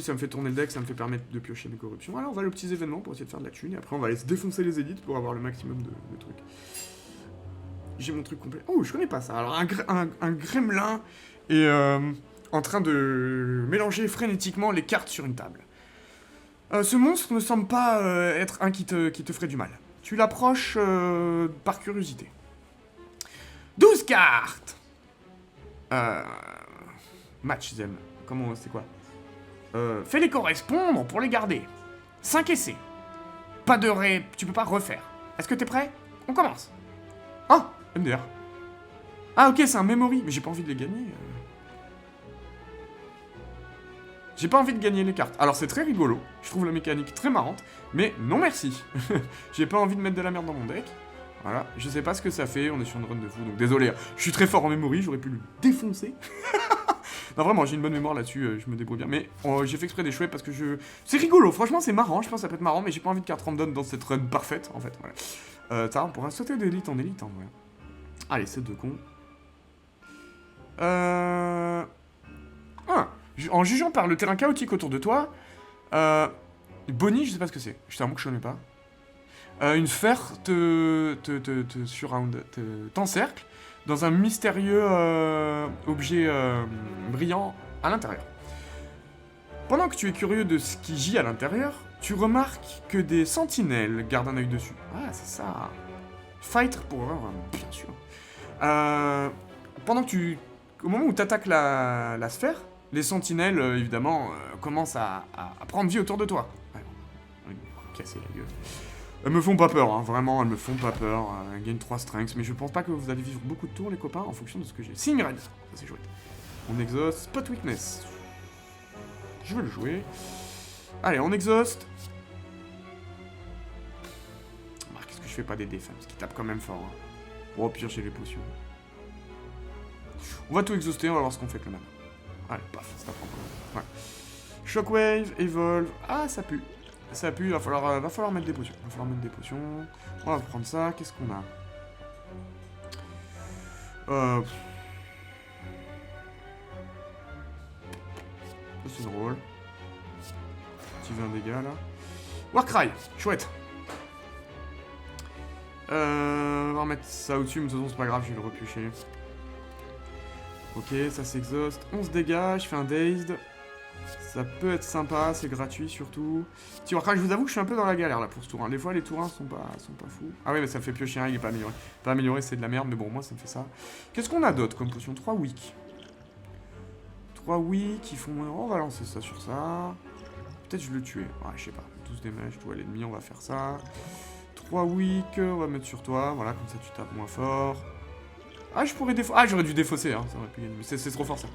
ça me fait tourner le deck, ça me fait permettre de piocher mes corruptions. Alors on va aller aux petits événements pour essayer de faire de la thune, et après on va aller se défoncer les élites pour avoir le maximum de trucs. J'ai mon truc complet. Oh, je connais pas ça. Alors un gremlin est en train de mélanger frénétiquement les cartes sur une table. Ce monstre ne semble pas être un qui te ferait du mal. Tu l'approches par curiosité. 12 cartes. Match them. Comment, c'est quoi? Fais-les correspondre pour les garder. 5 essais. Pas de tu peux pas refaire. Est-ce que t'es prêt? On commence. Oh, MDR. Ah ok, c'est un memory, mais j'ai pas envie de les gagner. J'ai pas envie de gagner les cartes. Alors c'est très rigolo, je trouve la mécanique très marrante, mais non merci. J'ai pas envie de mettre de la merde dans mon deck. Voilà, je sais pas ce que ça fait, on est sur une run de fou, donc désolé. Je suis très fort en memory, j'aurais pu le défoncer. Non, vraiment, j'ai une bonne mémoire là-dessus, je me débrouille bien. Mais j'ai fait exprès d'échouer parce que je... C'est rigolo, franchement, c'est marrant, je pense que ça peut être marrant, mais j'ai pas envie de carte random dans cette run parfaite, en fait, voilà. Ça, on pourra sauter d'élite en élite, en vrai. Allez, c'est deux cons. En jugeant par le terrain chaotique autour de toi, Bonnie, je sais pas ce que c'est, je t'avoue que je connais pas. Une sphère t'encercle dans un mystérieux objet brillant à l'intérieur. Pendant que tu es curieux de ce qui gît à l'intérieur, tu remarques que des sentinelles gardent un œil dessus. Ah, c'est ça. Fighter pour bien sûr. Au moment où tu attaques la sphère, les sentinelles, évidemment, commencent à prendre vie autour de toi. Ouais, casser la gueule. Elles me font pas peur, hein, vraiment, elles me font pas peur. Elles gagnent 3 strengths, mais je pense pas que vous allez vivre beaucoup de tours, les copains, en fonction de ce que j'ai. Sing Red, ça c'est chouette. On exhaust, Spot Weakness. Je vais le jouer. Allez, on exhaust. Qu'est-ce que je fais pas des défenses, parce qu'ils tapent quand même fort. Hein. Bon, au pire, j'ai les potions. On va tout exhauster, on va voir ce qu'on fait avec le mana. Allez, paf, ça prend pas. Ouais. Shockwave, Evolve. Ah, ça pue. Ça pue, va falloir mettre des potions. On va prendre ça. Qu'est-ce qu'on a? C'est drôle. Petit 20 dégâts, là. Warcry, chouette. On va remettre ça au-dessus, mais de toute façon, c'est pas grave, je vais le repiocher. Ok, ça s'exhauste. 11 dégâts, je fais un Dazed. Ça peut être sympa, c'est gratuit surtout. Petit Warcry, je vous avoue que je suis un peu dans la galère là pour ce tour 1. Des fois les tours 1 sont pas fous. Ah oui, mais ça me fait piocher un, il est pas amélioré. Pas amélioré, c'est de la merde, mais bon, moi ça me fait ça. Qu'est-ce qu'on a d'autre comme potion? 3 weak. 3 weak, ils font... On va lancer ça sur ça. Peut-être je le tuer. Ouais, je sais pas. 12 damage, tout à l'ennemi, on va faire ça. 3 weak, on va mettre sur toi. Voilà, comme ça tu tapes moins fort. Ah, je pourrais défausser. Ah, j'aurais dû défausser, hein. Ça aurait pu gagner. Mais c'est trop fort ça.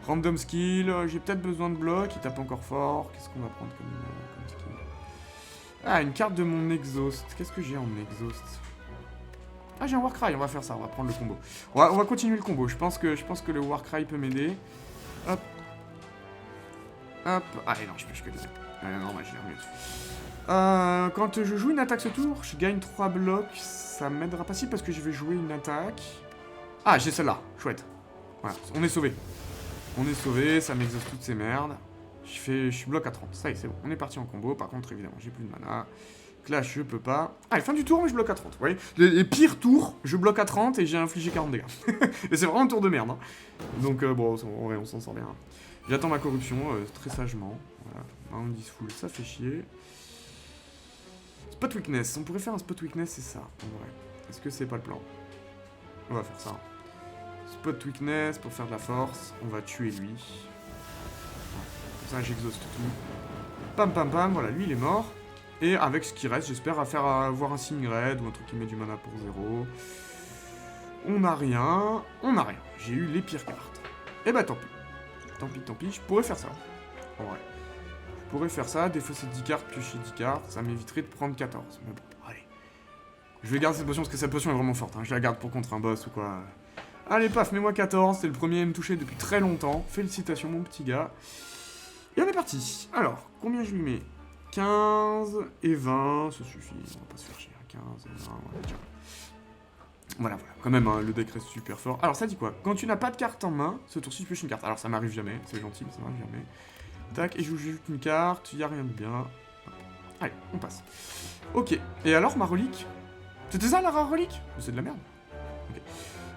Random skill, j'ai peut-être besoin de bloc, il tape encore fort. Qu'est-ce qu'on va prendre comme skill? Ah, une carte de mon exhaust. Qu'est-ce que j'ai en exhaust? Ah, j'ai un Warcry, on va faire ça, on va prendre le combo. On va continuer le combo, je pense que le Warcry peut m'aider. Hop. Hop. Ah, non, je pêche que des... non, moi, j'ai mieux. Quand je joue une attaque ce tour, je gagne 3 blocs. Ça m'aidera pas si parce que je vais jouer une attaque. Ah, j'ai celle-là, chouette. Voilà, on est sauvé. On est sauvé, ça m'exauce toutes ces merdes. Je suis bloc à 30, ça y est, c'est bon. On est parti en combo, par contre, évidemment, j'ai plus de mana. Clash, je peux pas. Ah, fin du tour, mais je bloque à 30, vous voyez. Les pires tours, je bloque à 30 et j'ai infligé 40 dégâts. Et c'est vraiment un tour de merde, hein. Donc, bon, on s'en sort bien. J'attends ma corruption, très sagement. Voilà, un full, ça fait chier. Spot Weakness, on pourrait faire un Spot Weakness, c'est ça, en vrai. Est-ce que c'est pas le plan? On va faire ça. Spot Weakness pour faire de la force. On va tuer lui. Comme ça, j'exhauste tout. Pam pam pam, voilà, lui il est mort. Et avec ce qui reste, j'espère avoir un Sing Red ou un truc qui met du mana pour 0. On n'a rien. J'ai eu les pires cartes. Et bah tant pis. Tant pis, je pourrais faire ça. En vrai. pourrais faire ça, défausser 10 cartes, piocher 10 cartes, ça m'éviterait de prendre 14. Mais bon, allez. Je vais garder cette potion parce que cette potion est vraiment forte, hein. Je la garde pour contre un boss ou quoi. Allez, paf, mets-moi 14, c'est le premier à me toucher depuis très longtemps. Félicitations, mon petit gars. Et on est parti. Alors, combien je lui mets? 15 et 20, ça suffit, on va pas se faire chier. 15 et 20, voilà, tiens. Voilà, quand même, hein, le deck reste super fort. Alors, ça dit quoi? Quand tu n'as pas de carte en main, ce tour-ci, tu pioches une carte. Alors, ça m'arrive jamais, c'est gentil, mais ça m'arrive jamais. Tac, et je joue juste une carte, il y a rien de bien. Allez, on passe. Ok, et alors, ma relique? C'était ça, la rare relique? C'est de la merde. Ok.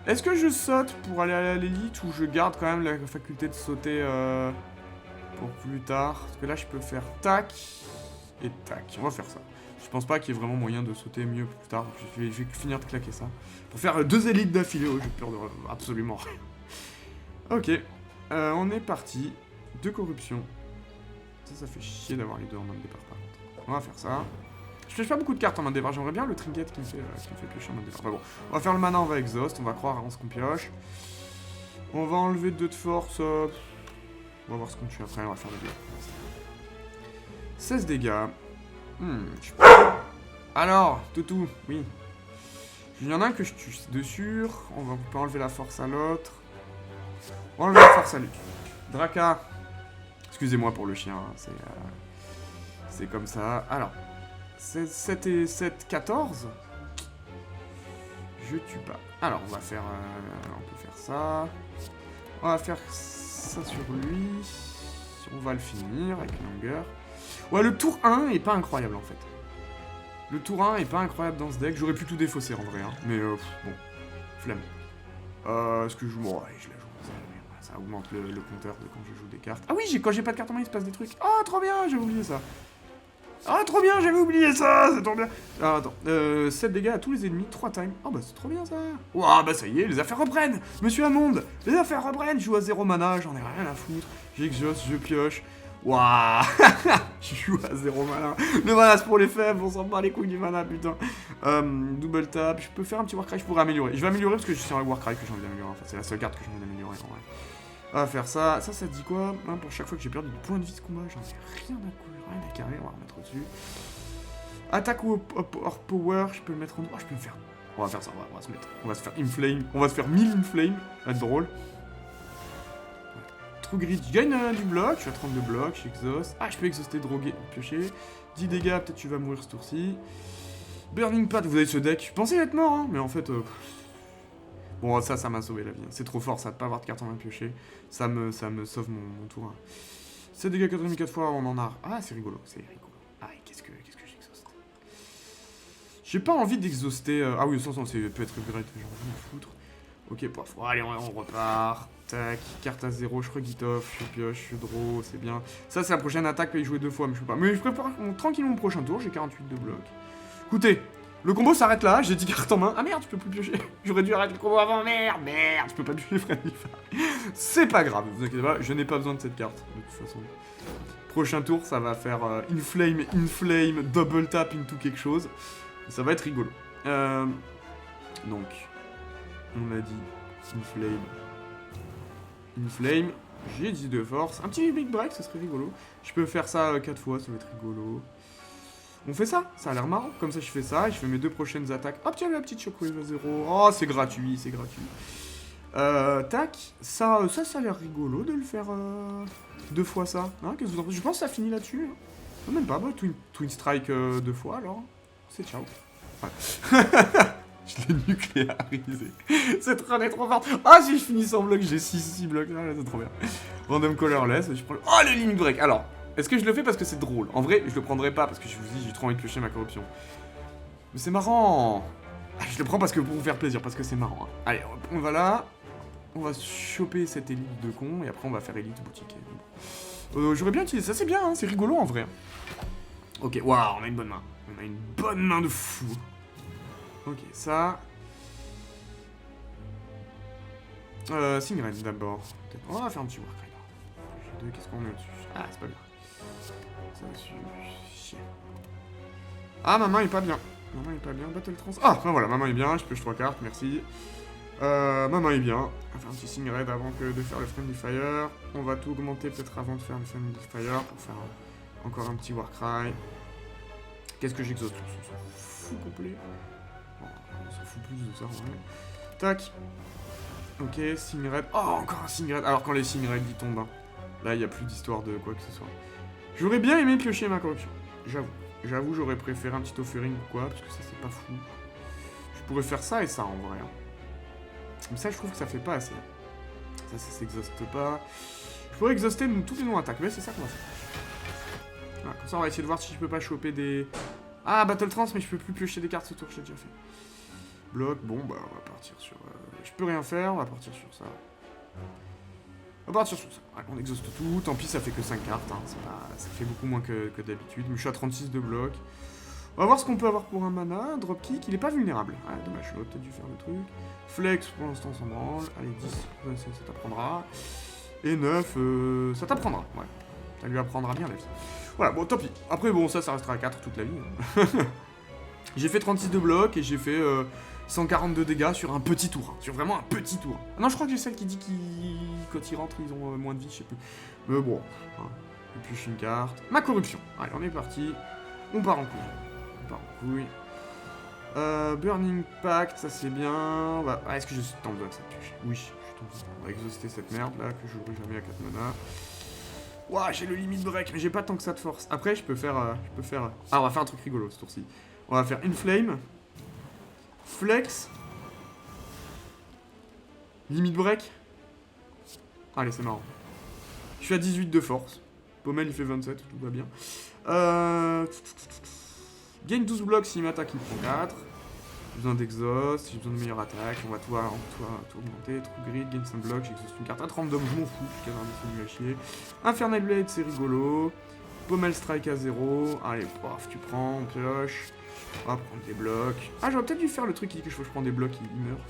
Est-ce que je saute pour aller à l'élite ou je garde quand même la faculté de sauter pour plus tard? Parce que là, je peux faire tac et tac. On va faire ça. Je pense pas qu'il y ait vraiment moyen de sauter mieux plus tard. Je vais finir de claquer ça. Pour faire 2 élites d'affilée. Oh, j'ai peur de absolument rien. Ok. On est parti. 2 corruptions. Ça fait chier d'avoir les deux en main de départ par contre. On va faire ça. Je pioche pas beaucoup de cartes en main de départ. J'aimerais bien le trinket qui me fait piocher en main de départ. Enfin bon. On va faire le mana, on va exhaust. On va croire avant ce qu'on pioche. On va enlever 2 de force. On va voir ce qu'on tue après. On va faire le dégâts. 16 dégâts. Alors, toutou, oui. Il y en a un que je tue, c'est de sûr. On peut enlever la force à l'autre. On va enlever la force à lui. Draka. Excusez-moi pour le chien, hein, c'est comme ça. Alors, 7 et 7, 14. Je tue pas. Alors, on va faire... on peut faire ça. On va faire ça sur lui. On va le finir avec une longueur. Ouais, le tour 1 est pas incroyable, en fait. Le tour 1 est pas incroyable dans ce deck. J'aurais pu tout défausser, en vrai. Hein. Mais, bon. Flemme. Est-ce que je joue... Oh, allez, je la joue. Ça augmente le compteur de quand je joue des cartes. Ah oui, quand j'ai pas de carte en main, il se passe des trucs. Oh, trop bien, j'avais oublié ça. Ah, trop bien, j'avais oublié ça, c'est trop bien. Ah, attends, 7 dégâts à tous les ennemis, 3 times. Oh, bah, c'est trop bien, ça. Ouah, bah, ça y est, les affaires reprennent. Monsieur Hammond, les affaires reprennent. Je joue à 0 mana, j'en ai rien à foutre. J'exauce, je pioche. Waouh. Je joue à 0 mana. Le mana, c'est pour les faibles, on s'en bat les couilles du mana, putain. Double tap, je peux faire un petit Warcry, je pourrais améliorer. Je vais améliorer parce que c'est un Warcry que j'ai envie d'améliorer. Enfin, c'est la seule carte que j'ai envie d'améliorer, en vrai. On va faire ça. Ça dit quoi hein, pour chaque fois que j'ai perdu des points de vie de combat, j'en ai rien à carrer, on va remettre au-dessus. Attaque ou hors power, je peux le mettre en... Oh, je peux me faire... On va faire ça, on va se mettre... On va se faire inflame. On va se faire 1000 inflame. Ça va être drôle. True grid, je gagne du bloc. Je suis à 32 blocs, j'exauce. Ah, je peux exhauster, droguer, piocher. 10 dégâts, peut-être tu vas mourir ce tour-ci. Burning Pad, vous avez ce deck. Je pensais être mort, hein, mais en fait... Bon, ça m'a sauvé la vie. C'est trop fort, ça, de pas avoir de carte en main piocher. Ça me sauve mon tour 1. 7 dégâts 4 fois, on en a... Ah, c'est rigolo, c'est rigolo. Ah, qu'est-ce que j'exhauste. J'ai pas envie d'exhauster... Ah oui, ça peut être upgrade, j'ai envie de foutre. Ok, pof. Allez, on repart. Tac, carte à 0, je regit off, je pioche, je draw, c'est bien. Ça, c'est la prochaine attaque, peut y jouer 2 fois, mais je peux pas. Mais je prépare tranquillement mon prochain tour, j'ai 48 de bloc. Écoutez, le combo s'arrête là, j'ai 10 cartes en main. Ah merde, je peux plus piocher. J'aurais dû arrêter le combo avant, merde, je peux pas piocher Friendly Fire. C'est pas grave, vous inquiétez pas, je n'ai pas besoin de cette carte, de toute façon. Prochain tour, ça va faire inflame, double tap into quelque chose. Ça va être rigolo. Donc, on a dit inflame, j'ai 10 de force. Un petit big break, ça serait rigolo. Je peux faire ça 4 fois, ça va être rigolo. On fait ça, ça a l'air marrant. Comme ça, je fais ça et je fais mes 2 prochaines attaques. Hop, tiens, la petite shockwave à 0. Oh, c'est gratuit, c'est gratuit. Tac, ça a l'air rigolo de le faire 2 fois ça. Hein, qu'est-ce que vous en pensez? Je pense que ça finit là-dessus. Hein. Non, même pas, bah, Twin Strike 2 fois alors. C'est ciao. Ouais. Je l'ai nucléarisé. Cette run est trop forte. Ah, si je finis sans bloc, j'ai 6 blocs. Ah, c'est trop bien. Random colorless, je prends le... Oh, le limit break. Alors, est-ce que je le fais parce que c'est drôle? En vrai, je le prendrai pas parce que je vous dis, j'ai trop envie de piocher ma corruption. Mais c'est marrant. Ah, je le prends parce que pour vous faire plaisir, parce que c'est marrant. Hein. Allez, on va là. On va choper cette élite de con et après on va faire élite boutique. J'aurais bien utilisé ça, c'est bien, hein, c'est rigolo en vrai. Ok, waouh, on a une bonne main. On a une bonne main de fou. Ok, ça... Singren d'abord. On va faire un petit Warcry là. J'ai 2, qu'est-ce qu'on met au-dessus? Ah, c'est pas bien. Ça va chier. Ah, ma main est pas bien. Ma main est pas bien. Battle Trans. Ah, ben voilà, ma main est bien. Je pioche 3 cartes, merci. Ma main est bien. On va faire un petit Singren avant de faire le Friendly Fire. On va tout augmenter peut-être avant de faire le Friendly Fire pour faire Encore un petit Warcry. Qu'est-ce que j'exauce? On s'en fout complet. Bon, on s'en fout plus de ça, ouais. Tac. Ok, Singred. Oh, encore un Singred. Alors quand les Singred ils tombent, hein. Là il n'y a plus d'histoire de quoi que ce soit. J'aurais bien aimé piocher ma corruption. J'avoue, j'aurais préféré un petit offering ou quoi, parce que ça c'est pas fou. Je pourrais faire ça et ça en vrai. Hein. Mais ça je trouve que ça fait pas assez. Ça s'exhauste pas. Je pourrais exhauster tous les non-attaques, mais c'est ça qu'on va faire. Voilà, comme ça on va essayer de voir si je peux pas choper des... Ah, Battle Trance, mais je peux plus piocher des cartes ce tour, je l'ai déjà fait. Bloc, bon bah on va partir sur... Je peux rien faire, on va partir sur ça. On va partir sur ça. Ouais, on exhauste tout, tant pis ça fait que 5 cartes, hein. Ça fait beaucoup moins que d'habitude. Mais je suis à 36 de bloc. On va voir ce qu'on peut avoir pour un mana. Dropkick, il est pas vulnérable. Ouais, dommage, j'aurais peut-être dû faire le truc. Flex, pour l'instant, on s'en branle. Allez, 10, ça t'apprendra. Et 9, ça t'apprendra, ouais. Ça lui apprendra bien la vie. Voilà, bon, tant pis. Après, bon, ça restera à 4 toute la vie. Hein. J'ai fait 36 de bloc et j'ai fait 142 dégâts sur un petit tour. Hein. Sur vraiment un petit tour. Ah non, je crois que j'ai celle qui dit qu'ils, quand ils rentrent, ils ont moins de vie, je sais plus. Mais bon, hein. Et puis je suis une carte. Ma corruption. Allez, on est parti. On part en couille. Burning Pact, ça c'est bien. Bah, est-ce que je suis en besoin de cette pioche? Oui, je suis en besoin. On va exhauster cette merde là, que je jouerai jamais à 4 mana. Ouah, j'ai le limit break, mais j'ai pas tant que ça de force. Après, je peux faire... Ah, on va faire un truc rigolo ce tour-ci. On va faire Inflame. Flex. Limit break. Allez, c'est marrant. Je suis à 18 de force. Pommel, il fait 27, tout va bien. Gagne 12 blocs s'il m'attaque, il prend 4. J'ai besoin d'exhaust, j'ai besoin de meilleure attaque. On va tout augmenter. True grid, gagne 5 blocs, j'exhauste une carte à random, je m'en fous. Je c'est nul à chier. Infernal Blade, c'est rigolo. Pommel strike à 0. Allez, paf, tu prends, on pioche. On va prendre des blocs. Ah, j'aurais peut-être dû faire le truc qui dit que je prends des blocs, il meurt.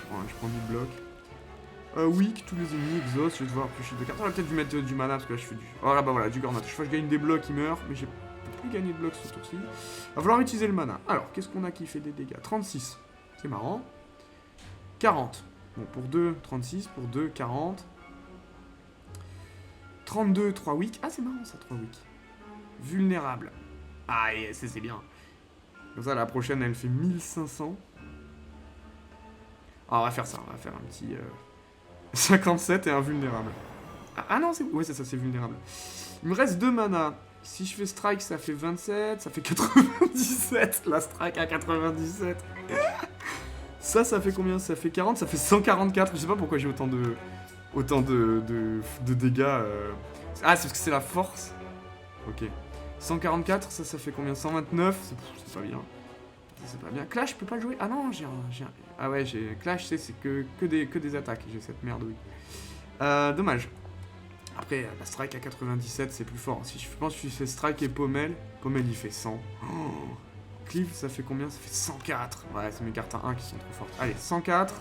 Ouais, je prends 10 blocs. Weak, tous les ennemis, exhaust, je vais devoir piocher 2 cartes. J'aurais peut-être dû mettre du mana parce que là je fais du... Oh là bah voilà, du Gornat. Chaque fois que je gagne des blocs, il meurt, mais j'ai plus gagné de blocs ce tour-ci. Va falloir utiliser le mana. Alors, qu'est-ce qu'on a qui fait des dégâts? 36, c'est marrant. 40. Bon, pour 2, 36, pour 2, 40. 32, 3 weak. Ah, c'est marrant ça, 3 weak. Vulnérable. Ah, c'est bien. Comme ça, la prochaine, elle fait 1500. Ah, on va faire ça, on va faire un petit 57 et invulnérable. Ah non, c'est... Ouais, c'est ça, c'est vulnérable. Il me reste 2 mana. Si je fais strike, ça fait 27, ça fait 97. La strike à 97. Ça fait combien? Ça fait 40, ça fait 144. Je sais pas pourquoi j'ai autant de dégâts. Ah, c'est parce que c'est la force. Ok. 144, ça fait combien? 129, c'est pas bien. C'est pas bien. Clash, je peux pas le jouer? Ah non, j'ai un... Ah ouais, j'ai... Clash, c'est que des attaques. J'ai cette merde, oui. Dommage. Après, la strike à 97, c'est plus fort. Si je pense que je fais strike et Pommel, Pommel il fait 100. Oh. Cleave, ça fait combien? Ça fait 104. Ouais, c'est mes cartes à 1 qui sont trop fortes. Allez, 104.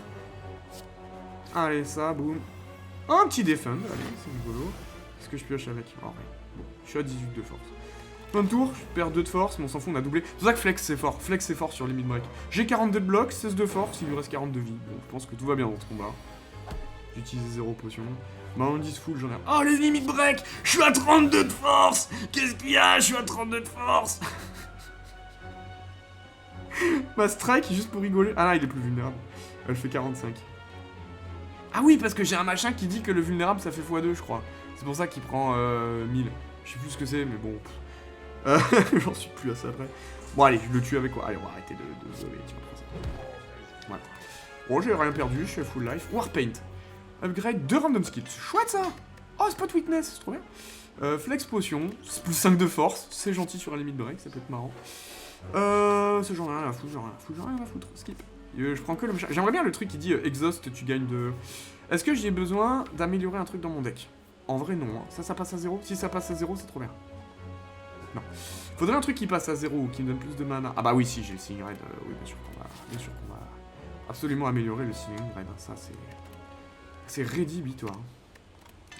Allez, ça, boum. Oh, un petit defend, allez, c'est rigolo. Qu'est-ce que je pioche avec? Oh, ouais. Bon, je suis à 18 de force. Fin de tour, je perds 2 de force, mais on s'en fout, on a doublé. C'est pour ça que Flex c'est fort. Flex c'est fort sur Limit Break. J'ai 42 de blocs, 16 de force, il lui reste 40 de vie. Bon, je pense que tout va bien dans ce combat. J'utilise 0 potion. Maintenant 10 full, j'en ai... Oh, les Limit Break! Je suis à 32 de force! Qu'est-ce qu'il y a? Je suis à 32 de force! Ma strike, juste pour rigoler... Ah là, il est plus vulnérable. Elle fait 45. Ah oui, parce que j'ai un machin qui dit que le vulnérable, ça fait x2, je crois. C'est pour ça qu'il prend 1000. Je sais plus ce que c'est, mais bon... J'en suis plus à ça après. Bon, allez, je le tue avec quoi? Allez, on va arrêter de voler, tiens, ça. Voilà. Bon, j'ai rien perdu, je suis à full life. Warpaint. Upgrade 2 random skills. C'est chouette ça! Oh, Spot Weakness, c'est trop bien. Flex Potion, c'est plus 5 de force. C'est gentil sur un limit break, ça peut être marrant. C'est genre rien à foutre, skip. Je prends que le machin. J'aimerais bien le truc qui dit exhaust, tu gagnes de... Est-ce que j'ai besoin d'améliorer un truc dans mon deck? En vrai, non. Hein. Ça passe à 0. Si ça passe à 0, c'est trop bien. Non. Faudrait un truc qui passe à 0 ou qui me donne plus de mana. Ah bah oui, si, j'ai le Seeing Red. Oui, bien sûr qu'on va absolument améliorer le Seeing Red. Ça, c'est rédhibitoire.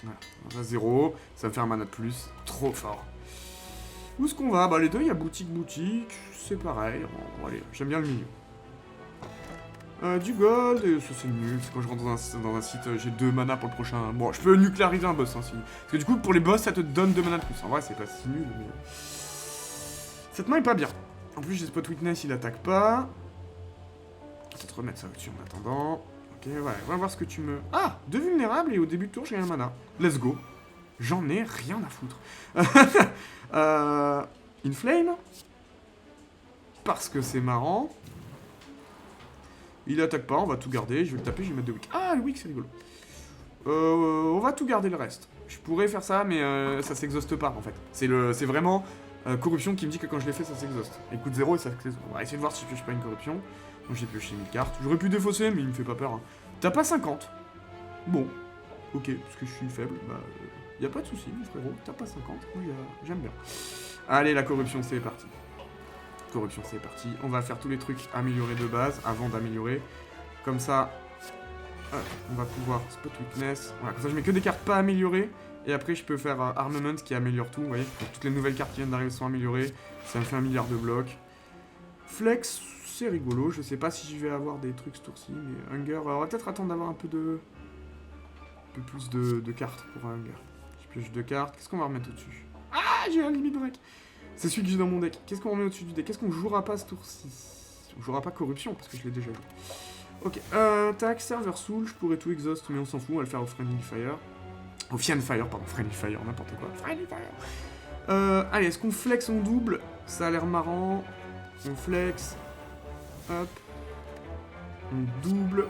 Voilà. À 0, ça me fait un mana de plus. Trop fort. Où est-ce qu'on va? Bah les deux, il y a boutique. C'est pareil. Bon, allez, j'aime bien le milieu. Du gold, et ça c'est nul, c'est quand je rentre dans un site, j'ai 2 mana pour le prochain... Bon, je peux nucléariser un boss, hein, si... Parce que du coup, pour les boss, ça te donne 2 mana de plus. En vrai, c'est pas si nul, mais... Cette main est pas bien. En plus, j'ai Spot Witness, il attaque pas. Je vais peut-être remettre ça au-dessus en attendant. Ok, ouais, on va voir ce que tu me... Ah, 2 vulnérables, et au début de tour, j'ai un mana. Let's go. J'en ai rien à foutre. Inflame. Parce que c'est marrant. Il attaque pas, on va tout garder. Je vais le taper, je vais mettre de Wick. Ah, le Wick, c'est rigolo. On va tout garder le reste. Je pourrais faire ça, mais ça s'exhauste pas, en fait. C'est vraiment corruption qui me dit que quand je l'ai fait, ça s'exhauste. Et coup de 0 et ça s'exhauste. On va essayer de voir si je pioche pas une corruption. Donc j'ai pioché 1000 cartes. J'aurais pu défausser, mais il me fait pas peur. Hein. T'as pas 50. Bon. Ok, parce que je suis faible. Bah, y a pas de souci, mon frérot. T'as pas 50. Moi, j'aime bien. Allez, la corruption, c'est parti. Corruption, c'est parti. On va faire tous les trucs améliorés de base avant d'améliorer. Comme ça, on va pouvoir Spot Weakness. Voilà, comme ça, je mets que des cartes pas améliorées. Et après, je peux faire Armament qui améliore tout. Vous voyez, donc, toutes les nouvelles cartes qui viennent d'arriver sont améliorées. Ça me fait 1 milliard de blocs. Flex, c'est rigolo. Je sais pas si je vais avoir des trucs ce tour-ci. Mais Hunger, on va peut-être attendre d'avoir un peu plus de cartes pour Hunger. Je pioche 2 cartes. Qu'est-ce qu'on va remettre au-dessus? Ah, j'ai un limit break. C'est celui que j'ai dans mon deck. Qu'est-ce qu'on remet au-dessus du deck? Qu'est-ce qu'on jouera pas ce tour-ci? On jouera pas corruption, parce que je l'ai déjà joué. Ok, tac, Server Soul, je pourrais tout exhaust, mais on s'en fout, on va le faire au Friendly Fire. Au Fian Fire, pardon, Friendly Fire, n'importe quoi. Friendly Fire. Allez, est-ce qu'on flex, on double? Ça a l'air marrant. On flex. Hop. On double.